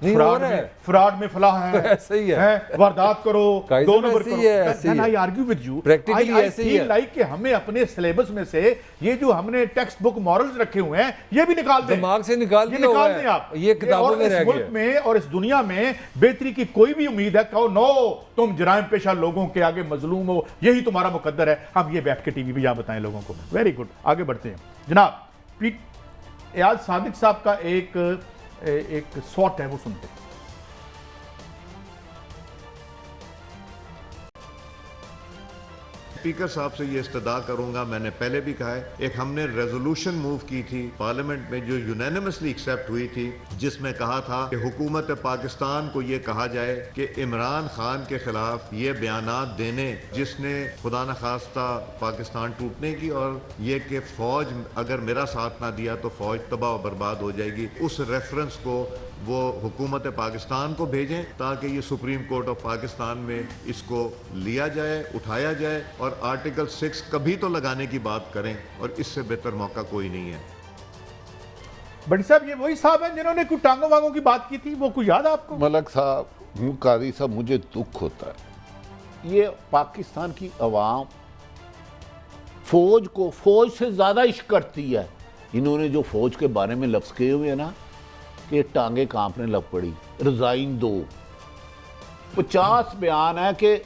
नहीं, हो रहा है। फ्रॉड में फलाह है, ऐसे ही है। वारदात करो, कायदे दो में नंबर ऐसे करो। ही है, ऐसे ही Then है। I argue with you. Practically I ऐसे ही feel है। like कि हमें अपने सिलेबस में से ये जो हमने टेक्स्ट बुक मॉरल्स रखे हुए हैं ये भी निकाल दें। दिमाग से निकाल ये दिया हुआ निकाल है। दें आप। ये किताबों और में इस रह मुल्क गया। में और इस दुनिया में बेहतरी की कोई भी उम्मीद है? कहो नो, तुम जराइम पेशा लोगों के आगे मजलूम हो, यही तुम्हारा मुकद्दर है। हम ये बैठ के टीवी पे यहाँ बताएं लोगों को। वेरी गुड, आगे बढ़ते हैं जनाब। एयाज सादिक साहब का एक शॉट है, वो सुनते हैं। स्पीकर साहब से ये इस्तदा करूंगा, मैंने पहले भी कहा है, एक हमने रेजोल्यूशन मूव की थी पार्लियामेंट में जो यूनानिमसली एक्सेप्ट हुई थी, जिसमें कहा था कि हुकूमत पाकिस्तान को ये कहा जाए कि इमरान खान के खिलाफ ये बयानात देने जिसने खुदा न खास्ता पाकिस्तान टूटने की और ये कि फौज अगर मेरा साथ ना दिया तो फौज तबाह और बर्बाद हो जाएगी, उस रेफरेंस को वो हुकूमत पाकिस्तान को भेजें ताकि ये सुप्रीम कोर्ट ऑफ पाकिस्तान में इसको लिया जाए, उठाया जाए और आर्टिकल 6 कभी तो लगाने की बात करें, और इससे बेहतर मौका कोई नहीं है। बड़ी साहब, ये वही साहब हैं जिन्होंने कुछ टांगों वांगों की बात की थी, वो कुछ याद है आपको? मलक साहब, कादी साहब, मुझे दुख होता है, ये पाकिस्तान की अवाम फौज से ज्यादा इश्क करती है। इन्होंने जो फौज के बारे में लफ्ज किए हुए हैं ना कि टांगे कांपने लग पड़ी, रिजाइन दो, 50 बयान है कि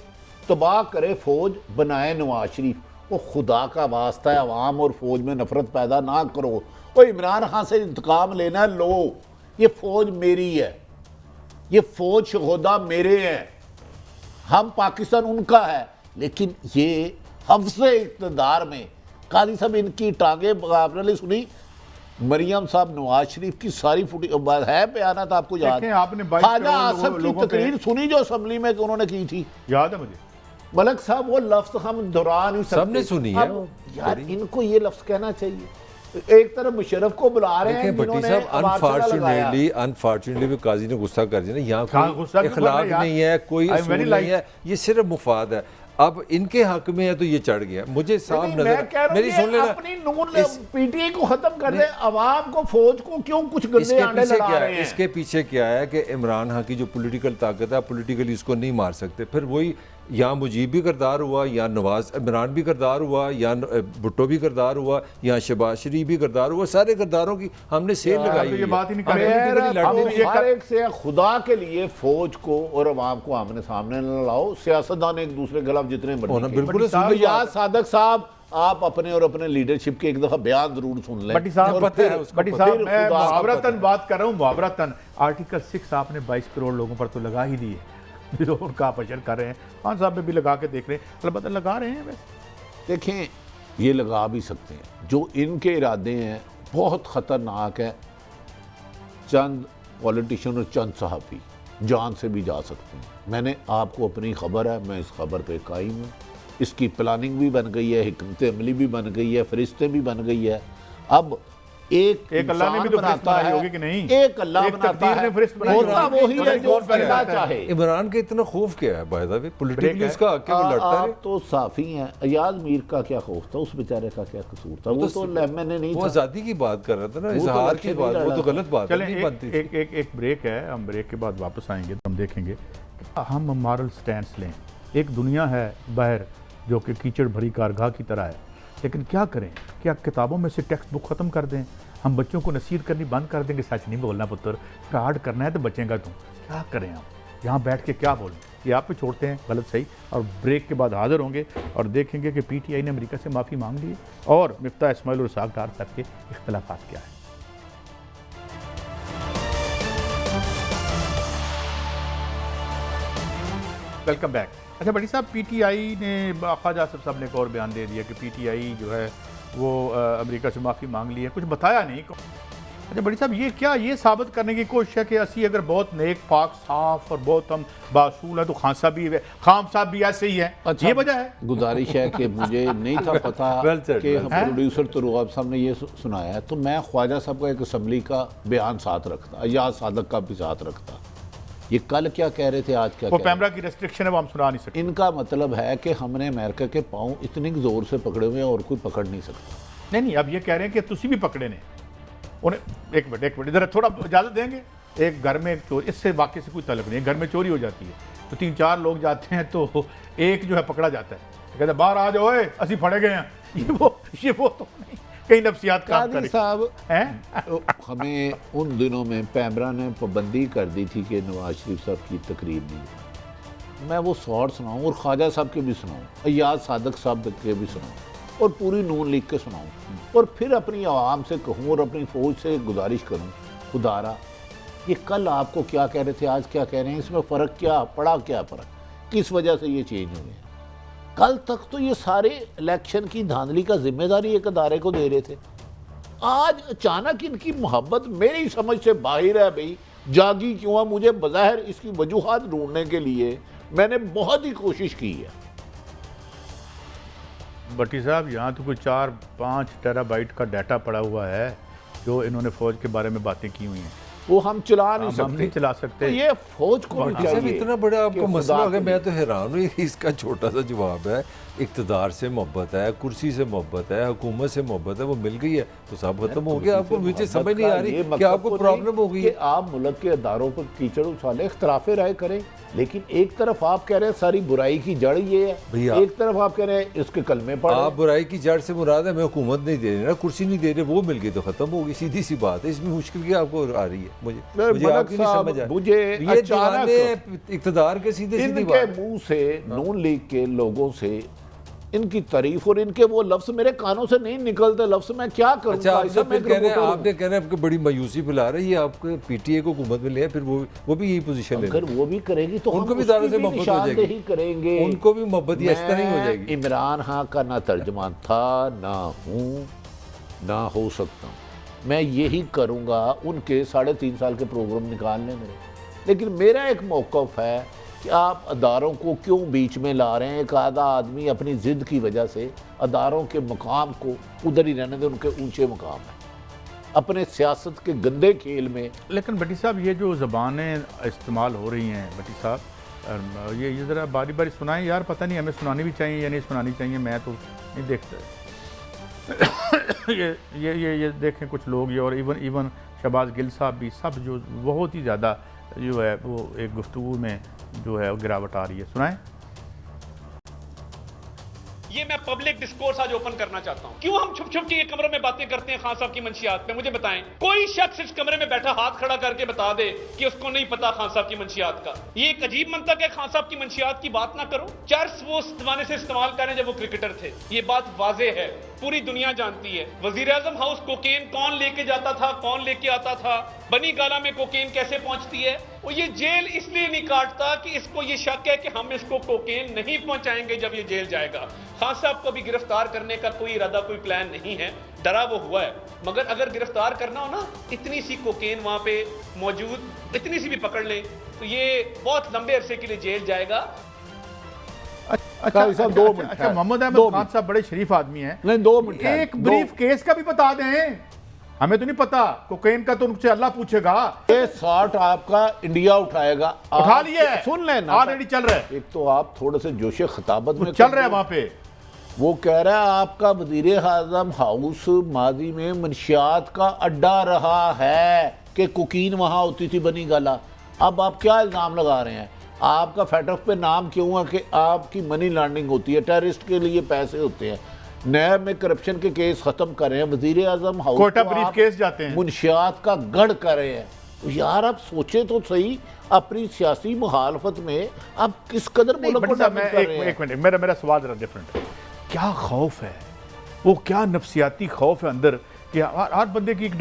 तबाह करे फौज, बनाए नवाज शरीफ। वो खुदा का वास्ता है, अवाम और फौज में नफरत पैदा ना करो। वो इमरान खान से इंतकाम लेना है, लो, ये फौज मेरी है, ये फौज शहोदा मेरे हैं, हम पाकिस्तान उनका है। लेकिन ये हफ्ज़े इक़्तिदार में कादी साहब इनकी टांगे आपने सुनी, मरियम साहब नवाज शरीफ की सारी फुटी है बयानात आपको याद? देखें, आपने 22 ख्वाजा करोड़ आसफ की लोगों पे- तकरीर सुनी जो असेंबली में उन्होंने की थी? याद है मुझे। मलक साहब, वो लफ्ज हम दोहरा नहीं सकते। सबने सुनी है। अब यार इनको ये लफ्ज कहना चाहिए। एक तरफ मुशर्रफ को बुला रहे हैं देखिए भट्टी जिन्होंने साहब, अमारचला लगाया। अनफॉर्चुनेटली भी काजी ने गुस्सा कर दिया ना, यहाँ हाँ, गुस्सा कोई क्यों इखलाक कर रहे हैं नहीं है, कोई यार? I'm असूल very नहीं है, ये सिर्फ मुफाद है। अब इनके हक में है तो ये चढ़ गया, मुझे साफ नहीं, नजर मैं कह रहा हूं मेरी ये सुन लेना। अपनी नून इस- पीटीआई को खत्म कर दे, अवाम को, फौज को क्यों कुछ गंदे इसके आंडे पीछे लड़ा क्या रहे है? हैं? इसके पीछे क्या है कि इमरान खान की जो पॉलिटिकल ताकत है, पॉलिटिकली इसको नहीं मार सकते। फिर वही यहाँ मुजीब भी करदार हुआ, या नवाज इमरान भी करदार हुआ, या भुट्टो भी करदार हुआ, या शहबाज शरीफ भी करदार हुआ, सारे करदारों की हमने सेल लगाई तो हुई ये है। बात ही नहीं अब कर रहे। एक दूसरे की मेरा लड़ने तो में- हर एक से खुदा के लिए फौज को और अवाम को आमने सामने न लाओ। सियासतदान एक दूसरे के खिलाफ जितने होना मर्जी बिल्कुल तो सीधी याद बात है। सादक साहब, आप अपने और अपने लीडरशिप के एक दफा बयान जरूर सुन लें। बट्टी साहब, और पता है फिर- उसको बट्टी फिर साहब, मैं खुदा का मुहावरतन पता। बात कर रहा हूँ, मुहावरतन। आर्टिकल 6 आपने 22 करोड़ लोगों पर तो लगा ही दिए, जो उनका अपशर कर रहे हैं। खान साहब में भी लगा के देख रहे हैं, अलबत्ता लगा रहे हैं वैसे। देखें, ये लगा भी सकते हैं, जो इनके इरादे हैं बहुत ख़तरनाक है। चंद पॉलिटिशियन और चंद सहाफ़ी जान से भी जा सकते हैं। मैंने आपको अपनी खबर है, मैं इस खबर पे कायम हूँ। इसकी प्लानिंग भी बन गई है, हिकमत अमली भी बन गई है, फरिश्ते भी बन गई है। अब एक अल्लाह ने भी तो फरिश्त बनाई होगी कि नहीं? एक अल्लाह एक बनाता तकदीर ने है, फरिश्त बनाई होता होगी। वही है जो कौन पहले करना आता है? चाहे। इमरान का इतना खौफ क्या है बाय द वे? पॉलिटिकली है। उसका हक है, वो लड़ता है। आप तो साफी हैं, अयाज मीर का क्या खौफ था, उस बेचारे का क्या कसूर था? वो तो मैंने नहीं वो था। आज़ादी की बात कर रहा था ना, वो तो इजहार की इलेक्शन बात, नहीं वो तो लड़ा गलत बात है, चलें नहीं बनती थी। एक ब्रेक है, हम ब्रेक के बाद वापस आएंगे तो हम देखेंगे हम मॉरल स्टैंड लें। एक दुनिया है बाहर जो कि कीचड़ भरी कारगाह की तरह है, लेकिन क्या करें? क्या किताबों में से टेक्स्ट बुक ख़त्म कर दें? हम बच्चों को नसीहत करनी बंद कर देंगे, सच नहीं बोलना पुत्र, फ्रॉड करना है तो बचेगा तू। क्या करें हम? यहाँ बैठ के क्या बोलें? ये आप पे छोड़ते हैं, गलत सही। और ब्रेक के बाद हाजिर होंगे और देखेंगे कि PTI ने अमेरिका से माफ़ी मांग ली है और मिफ्ता इस्माइल और इसहाक डार साहब के इख्तलाफात क्या है। Welcome back. अच्छा बड़ी साहब, PTI ने ख्वाजा आसिफ साहब ने एक और बयान दे दिया कि PTI जो है वो अमेरिका से माफ़ी मांग ली है, कुछ बताया नहीं। अच्छा बड़ी साहब, ये क्या ये साबित करने की कोशिश है कि असी अगर बहुत नेक पाक साफ और बहुत हम बासूल है तो खान साहब भी ऐसे ही है? अच्छा, ये वजह है? गुजारिश है कि मुझे नहीं था पता Well said, कि well said. प्रोड्यूसर तरुआब साहब ने ये सुनाया है, तो मैं ख्वाजा साहब का एक असम्बली का बयान साथ रखता, अयाज सादक का भी साथ रखता। ये कल क्या कह रहे थे, आज क्या वो कह रहे पैमरा की रेस्ट्रिक्शन है, वो हम सुना नहीं सकते। इनका मतलब है कि हमने अमेरिका के पाँव इतनी जोर से पकड़े हुए हैं और कोई पकड़ नहीं सकता। नहीं, अब ये कह रहे हैं कि तुसी भी पकड़े ने उन्हें। एक मिनट इधर थोड़ा इजाज़त देंगे। एक घर में एक चोरी, इससे वाकई से कोई तलब नहीं है, घर में चोरी हो जाती है तो 3-4 लोग जाते हैं तो एक जो है पकड़ा जाता है, कहते हैं बाहर आ जाओ, असी फड़े गए हैं। ये वो तो नहीं, कहीं नफ्सियात काम कादी करे साहब हैं। हमें उन दिनों में पैमरा ने पाबंदी कर दी थी कि नवाज शरीफ साहब की तकरीर नहीं। मैं वो शॉर्ट सुनाऊँ और ख्वाजा साहब के भी सुनाऊँ, अयाज सादक साहब के भी सुनाऊँ और पूरी नून लीग के सुनाऊँ और फिर अपनी आवाम से कहूँ और अपनी फ़ौज से गुजारिश करूँ, खुदारा ये कल आपको क्या कह रहे थे, आज क्या कह रहे हैं, इसमें फ़र्क क्या पड़ा, क्या फ़र्क, किस वजह से ये चेंज हुए हैं? कल तक तो ये सारे इलेक्शन की धांधली का जिम्मेदारी एक अदारे को दे रहे थे, आज अचानक इनकी मोहब्बत मेरी समझ से बाहर है। भाई जागी क्यों है? मुझे बज़ाहिर इसकी वजूहात ढूंढने के लिए मैंने बहुत ही कोशिश की है। भट्टी साहब, यहाँ तो कोई 4-5 टेराबाइट का डाटा पड़ा हुआ है जो इन्होंने फ़ौज के बारे में बातें की हुई हैं, वो हम चला नहीं हम सकते, नहीं चला सकते। तो ये फौज को भी भट्टी साहब, चाहिए इतना बड़ा आपको कि मसला खुदा हो गया, के मैं लिए। तो हैरान हूँ। इसका छोटा सा जवाब है, इक़्तिदार से मोहब्बत है, कुर्सी से मोहब्बत है, हुकूमत से मोहब्बत है, वो मिल गई है तो सब खत्म हो गया। आपको मुझे समझ नहीं आ रही कि आपको प्रॉब्लम हो गई कि है। आप मुल्क के अदारों पर कीचड़ उछाले, इख्तलाफे राय करें, लेकिन एक तरफ आप कह रहे हैं सारी बुराई की जड़ ये है, भैया, एक तरफ आप कह रहे हैं इसके कलमे पढ़ आप बुराई की जड़ से मुराद है, मैं हुकूमत नहीं दे रही ना, कुर्सी नहीं दे रहे, वो मिल गई तो खत्म होगी, सीधी सी बात है। इसमें मुश्किल क्या आपको आ रही है? मुझे आपकी नहीं समझ आ मुझे ये दीवाने इक़्तिदार के सीधे सीधी इनके बात। मुंह से नून लीग के लोगों से इनकी तारीफ और इनके वो लफ्ज मेरे कानों से नहीं निकलते, लफ्ज मैं क्या करूं? अच्छा, ऐसा मैं आपने रिपोर्टर हूं। कहना आपको बड़ी मायूसी फैला रही है, आपको PTI को हुकूमत में लिया, फिर वो भी यही पोजीशन ले अगर वो भी करेगी तो उनको हम भी उसकी दारों से मोहब्बत हो जाएगी। निशानदेही करेंगे, उनको भी मोहब्बत इस तरह ही हो मैं जाएगी। इमरान खान का ना तर्जमान था, ना हूँ, ना हो सकता हूँ। मैं यही करूँगा, उनके 3.5 साल के प्रोग्राम निकालने में। लेकिन मेरा एक मौक़िफ़ है कि आप अदारों को क्यों बीच में ला रहे हैं? एक आधा आदमी अपनी ज़िद की वजह से अदारों के मकाम को उधर ही रहने दें, उनके ऊंचे मकाम है, अपने सियासत के गंदे खेल में। लेकिन भट्टी साहब, ये जो ज़बानें इस्तेमाल हो रही हैं भट्टी साहब, ये ज़रा बारी बारी सुनाएं यार, पता नहीं हमें सुनानी भी चाहिए या नहीं सुनानी चाहिए, मैं तो नहीं देखता। ये देखें कुछ लोग, ये और इवन शहबाज गिल साहब भी, सब जो बहुत ही ज़्यादा जो है वो एक गुफ्तगू में जो है वो गिरावट आ रही है। सुनाएं। ये मैं पब्लिक डिस्कोर्स आज ओपन करना चाहता हूं। क्यों हम छुप छुप के ये कमरे में बातें करते हैं खान साहब की मंशियात पे? मुझे बताएं, कोई शख्स इस कमरे में बैठा हाथ खड़ा करके बता दे कि उसको नहीं पता खान साहब की मंशियात का। ये एक अजीब मंतक है, खान साहब की मंशियात की बात ना करो। चर्च वो उस जमाने से इस्तेमाल करें जब वो क्रिकेटर थे, ये बात वाजे है, पूरी दुनिया जानती है। वजीर आजम हाउस कोकेन कौन लेके जाता था, कौन लेके आता था, बनी गाला में कोकेन कैसे पहुंचती है। वो ये जेल इसलिए नहीं काटता कि इसको ये शक है कि हम इसको कोकेन नहीं पहुंचाएंगे जब ये जेल जाएगा। खान साहब को भी गिरफ्तार करने का कोई इरादा, कोई प्लान नहीं है, डरा वो हुआ है। मगर अगर गिरफ्तार करना हो ना, इतनी सी कोकेन वहां पे मौजूद, इतनी सी भी पकड़ लें तो ये बहुत लंबे अरसे के लिए जेल जाएगा। काजी साहब 2 मिनट अच्छा, मोहम्मद दो अहमद खान मिनट। साहब बड़े शरीफ आदमी हैं, नहीं 2 मिनट एक ब्रीफ केस का भी बता दें, हमें तो नहीं पता, कोकेन का तो उनसे अल्लाह पूछेगा। ये 60 आपका इंडिया उठाएगा, उठा लिए, सुन लेना, ऑलरेडी चल रहा है, एक तो आप थोड़े से जोशे खिताबत में चल रहा है वहां पे। वो कह रहा है आपका वजीर आजम हाउस माजी में मंशियात का अड्डा रहा है कि कुकीन वहां होती थी बनी गाला। अब आप क्या इल्ज़ाम लगा रहे हैं? आपका फैटफ पे नाम क्यों है कि आपकी मनी लॉन्ड्रिंग होती है, टेररिस्ट के लिए पैसे होते हैं, नैब में करप्शन के केस खत्म कर रहे हैं, वजीर आजम हाउस कोटा को ब्रीफ आप केस जाते हैं, मुंशियात का गढ़ कर रहे हैं। यार आप सोचे तो सही, अपनी सियासी मुखालफत में आप किस कदर नहीं, मुल्क को बट साहब, डैमेज मैं कर रहे हैं। एक मिनट, मेरा सवाल जरा डिफरेंट है। क्या खौफ है, वो क्या नफ्सियाती खौफ है अंदर कि हर बंदे की एक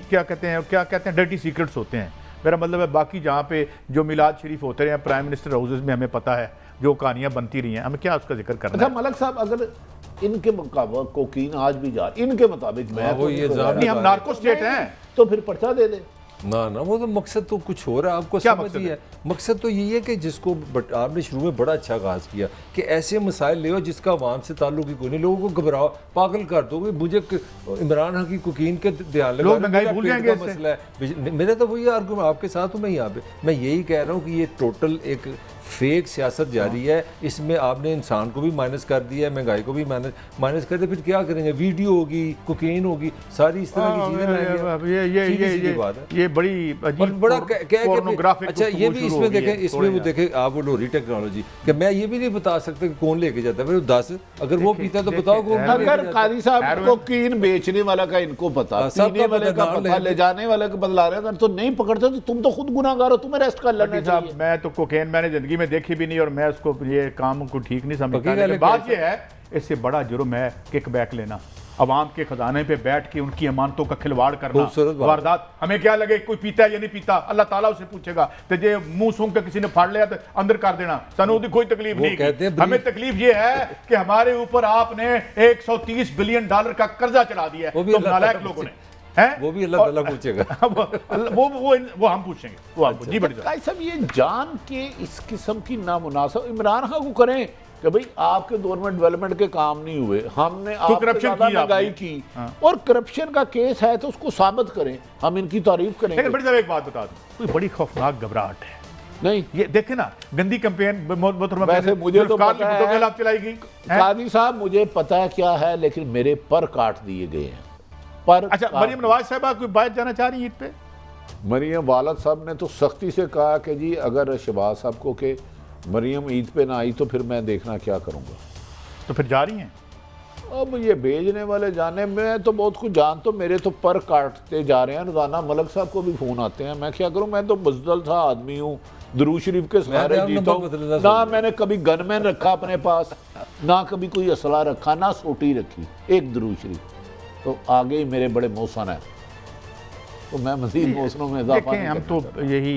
क्या कहते हैं डर्टी सीक्रेट्स होते हैं। मेरा मतलब है बाकी जहाँ पे जो मिलाद शरीफ होते रहे हैं प्राइम मिनिस्टर हाउसेज में, हमें पता है जो कहानियाँ बनती रही हैं, हमें क्या उसका जिक्र करना अच्छा है? मलक साहब, अगर इनके मुताबिक कोकीन आज भी जा इनके मुताबिक मैं वो तो ये नहीं जान नहीं, हम नार्को स्टेट हैं, तो फिर पर्चा दे दे। ना वो तो मकसद तो कुछ हो रहा है, आपको क्या समझ मकसद ही है? है। मकसद तो यही है कि जिसको आपने शुरू में बड़ा अच्छा आगाज किया कि ऐसे मसाइल ले आओ जिसका आवाम से ताल्लुक ही कोई नहीं, लोगों को घबराओ, पागल कर दो। मुझे इमरान खान की कुकीन के ध्यान लगा, लोग महंगाई मेरा भूल पेट जाएंगे का इससे। मसला है। मेरा तो वही आर्गुमेंट आपके साथ हूँ मैं यहाँ पे, मैं यही कह रहा हूँ कि ये टोटल एक फेक सियासत जारी है। इसमें आपने इंसान को भी माइनस कर दिया है, महंगाई को भी माइनस कर दिया, फिर क्या करेंगे? वीडियो होगी, कोकेन होगी, सारी इस तरह की चीजें लाएंगे। सीधी बात है। ये बड़ी और अजीब बड़ा क्या pornographic अच्छा ये भी गुफ्तगू शुरू इसमें हो गई है, देखें, इसमें वो देखें आप वो लोरी टेक्नोलॉजी कि मैं ये भी नहीं बता सकता कि कौन लेके जाता है, फिर 10 अगर वो पीता है तो बताओ कौन लेके अगर जाता है। काजी साहब कोकीन बेचने वाला का इनको पता, हाँ, सब पीने का वाले का पता, पता, ले जाने वाले का बदला रहे, अगर तो नहीं पकड़ते तो तुम तो खुद गुनाहगार हो, तुम्हें अरेस्ट कर लेना साहब, चाहिए। मैं तो कोकेन मैंने जिंदगी में देखी भी नहीं और मैं उसको ये काम को ठीक नहीं समझता। पक्की लेकिन गल बात है ये है, इससे बड़ा जुर्म है किक बैक लेना, अवाम के खजाने पे बैठ के उनकी अमानतों का खिलवाड़ करना, खूबसूरत बात। वारदात। हमें क्या लगे कोई पीता है या नहीं पीता, अल्लाह ताला उसे पूछेगा। तो जे मुंह सूंघ के किसी ने फाड़ लिया तो अंदर कर देना, सानू दी कोई तकलीफ वो नहीं कहते हैं की। हमें तकलीफ ये है कि हमारे ऊपर आपने $130 बिलियन का कर्जा चढ़ा दिया है, वो भी तो अल्लाह नालायक ताला लोगों ने हैं? वो भी अल्लाह ताला पूछेगा। वो हम पूछेंगे, वो हम जी बड़ी काजी साहब, ये जान के इस किस्म की नामुनासिब इमरान खान को करें कि भाई आपके दौर में डेवलपमेंट के काम नहीं हुए, हमने आपसे करप्शन ज्यादा की महंगाई आपने। की, हाँ। और करप्शन का केस है तो उसको साबित करें, हम इनकी तारीफ लेकिन करेंगे। बड़ी साहब एक बात बता दूं, कोई बड़ी खौफनाक घबराहट है। नहीं, ये देखे ना गंदी कैंपेन वैसे मुझे तो पता है खिलाफ चलाई गई हैं? काजी साहब मुझे पता है क्या है, लेकिन मेरे पर काट दिए गए हैं पर। अच्छा, मरियम नवाज साहबा कोई बात जाना चाह रही है ईद पे? मरियम वालद साहब ने तो सख्ती से कहा कि जी अगर शहबाज साहब को कि मरियम ईद पे ना आई तो फिर मैं देखना क्या करूँगा। तो फिर जा रही हैं? अब ये भेजने वाले जाने में तो बहुत कुछ जान, तो मेरे तो पर काटते जा रहे हैं रोजाना। मलक साहब को भी फोन आते हैं, मैं क्या करूं, मैं तो बजदल सा आदमी हूँ, दरूद शरीफ के सहारे मैं जीता हूं। नंबर बदलना ना समझ मैंने कभी गनमैन रखा अपने पास, ना कभी कोई असला रखा, ना सोटी रखी, एक दरूद शरीफ। तो आगे ही मेरे बड़े मौसन है, तो मैं मजीद मौसनों में इजाफा देखें, नहीं हम करना तो चाहता। यही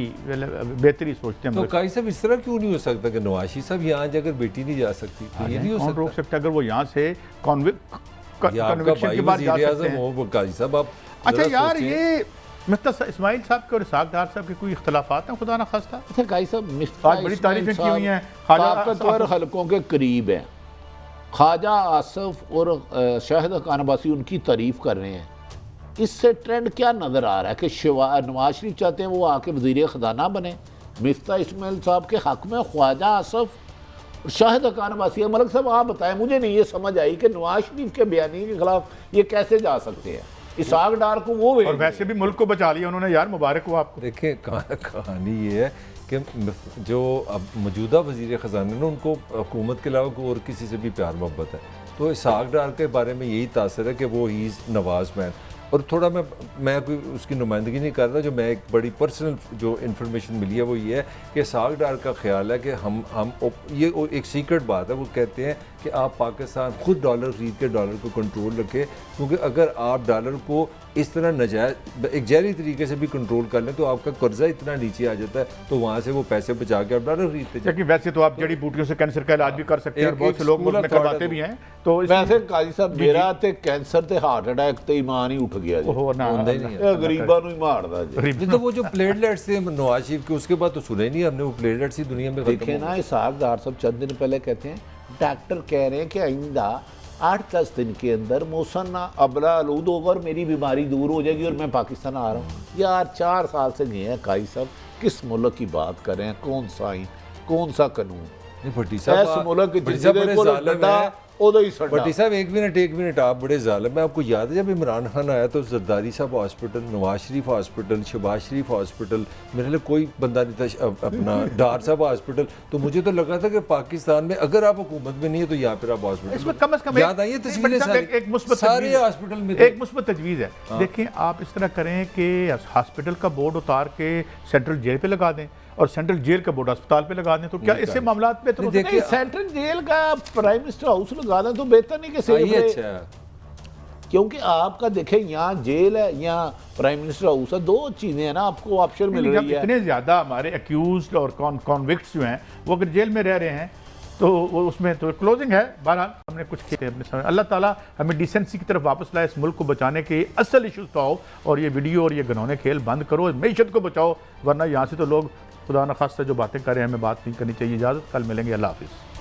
बेहतरी सोचते हैं। तो काजी साहब इस तरह क्यों नहीं हो सकता कि नवाशी साहब यहाँ जाकर बेटी नहीं जा सकती, तो ये नहीं हो कौन रोक सकता? सकता? अगर वो यहाँ से ये आपका कन्विक्शन भाई के बाद जा वज़ीर सकते आज़म हैं। हो काजी साहब, आप अच्छा जरा यार, सोचें। ये मिफ्ता इस्माइल साहब के और इसहाक डार साहब के कोई इख्तलाफात हैं खुदा ना खास्ता? अच्छा गाई साहब, आज बड़ी तारीफें की हुई हैं, ख्वाजा ताकतवर हलकों के करीब हैं, ख्वाजा आसफ और शाहिद खान अब्बासी उनकी तारीफ कर रहे हैं। इससे ट्रेंड क्या नज़र आ रहा है कि नवाज शरीफ चाहते हैं वो आके वज़ीर ख़जाना बने, मिफ्ता इस्माइल साहब के हक़ में ख्वाजा आसफ और शाहिद खान अब्बासी। मलक साहब आप बताएं, मुझे नहीं ये समझ आई कि नवाज शरीफ के बयानी के खिलाफ ये कैसे जा सकते हैं। इसहाक डार को वो और वैसे भी मुल्क को बचा लिया उन्होंने यार, मुबारक हो आपको। देखिए कहानी ये है कि जो अब मौजूदा वज़ीर ख़जाना ने उनको हुकूमत के अलावा और किसी से भी प्यार मोहब्बत है, तो इसहाक डार के बारे में यही तासर है कि वो ही इज़ नवाज मैन। और थोड़ा मैं कोई उसकी नुमाइंदगी नहीं कर रहा, जो मैं एक बड़ी पर्सनल जो इन्फॉर्मेशन मिली है वो ये है कि इसहाक डार का ख्याल है कि हम ये एक सीक्रेट बात है, वो कहते हैं कि आप पाकिस्तान खुद डॉलर खरीद के डॉलर को कंट्रोल रखें, क्योंकि अगर आप डॉलर को इस तरह नजायज़ एक जहरी तरीके से भी कंट्रोल कर लें तो आपका कर्जा इतना नीचे आ जाता है, तो वहाँ से वो पैसे बचा के आप डॉलर खरीदते जाएं। लेकिन वैसे तो आप जड़ी बूटियों से कैंसर का इलाज भी कर सकते हैं और एक- बहुत एक से लोग स्कूल मुल्क में ऑफ थॉट करवाते है भी वो। हैं। तो वैसे काजी साहब मेरा ते कैंसर ते हार्ट अटैक ते ईमान ही उठ गया जी, ओहो ना, होंदा ही नहीं है। ये गरीबां नूं ही मारदा जी। नहीं तो वो जो प्लेटलेट्स थे नवाज शरीफ के, उसके बाद तो सुने नहीं हमने, वो प्लेटलेट्स ही दुनिया में खत्म देखे हो ना, इसहाक डार साहब चंद दिन पहले कहते हैं डॉक्टर कह रहे हैं कि आइंदा 8-10 दिन के अंदर मौसम अबला आलूद होगा और मेरी बीमारी दूर हो जाएगी और मैं पाकिस्तान आ रहा हूँ। यार 4 साल से गए हैं काई साहब, किस मुल्क की बात कर रहे हैं, कौन सा आइन, कौन सा कानून। भट्टी इस साहब मुल्क की भट्टी साहब बड़े जालिम हैं। उदो ही सड़ा। भट्टी साहब एक मिनट आप बड़े जालिम हैं। आपको याद है जब इमरान खान आया तो जरदारी साहब हॉस्पिटल, नवाज शरीफ हॉस्पिटल, शहबाज शरीफ हॉस्पिटल, मेरे लिए कोई बंदा नहीं था, अपना डार साहब हॉस्पिटल। तो मुझे तो लगा था कि पाकिस्तान में अगर आप हुकूमत में नहीं है तो यहाँ पर आप हॉस्पिटल, इसमें कम से कम याद आई है तस्वीरें एक मुस्बत सारे हॉस्पिटल में थे। एक मुस्बत तजवीज़ है। देखें आप इस तरह करें कि हॉस्पिटल का बोर्ड उतार के सेंट्रल जेल पे लगा दें और सेंट्रल जेल का बोर्ड अस्पताल पे लगा दें, तो क्या इससे मामला पे तो देखिए सेंट्रल जेल का प्राइम मिनिस्टर हाउस लगा दें तो बेहतर नहीं कि सेफ रहे। अच्छा, क्योंकि आपका देखें यहाँ जेल है, यहाँ प्राइम मिनिस्टर हाउस है, 2 चीजें हैं ना, आपको ऑप्शन मिल रही है। इतने ज्यादा हमारे अक्यूज्ड और कॉन्विक्ट्स जो हैं वो अगर जेल में रह रहे हैं तो वो उसमें तो क्लोजिंग है। बहरहाल हमने कुछ किए अपने समय। अल्लाह ताला हमें डिसेंसी की तरफ वापस लाए, इस मुल्क को बचाने के असल इशूज़ तो आओ और ये वीडियो और ये घिनौने खेल बंद करो, मीशत को बचाओ, वरना यहाँ से तो लोग खुदा न खास्ता जो बातें कर रहे हैं हमें बात नहीं करनी चाहिए। इजाज़त, कल मिलेंगे, अल्लाह हाफिज़।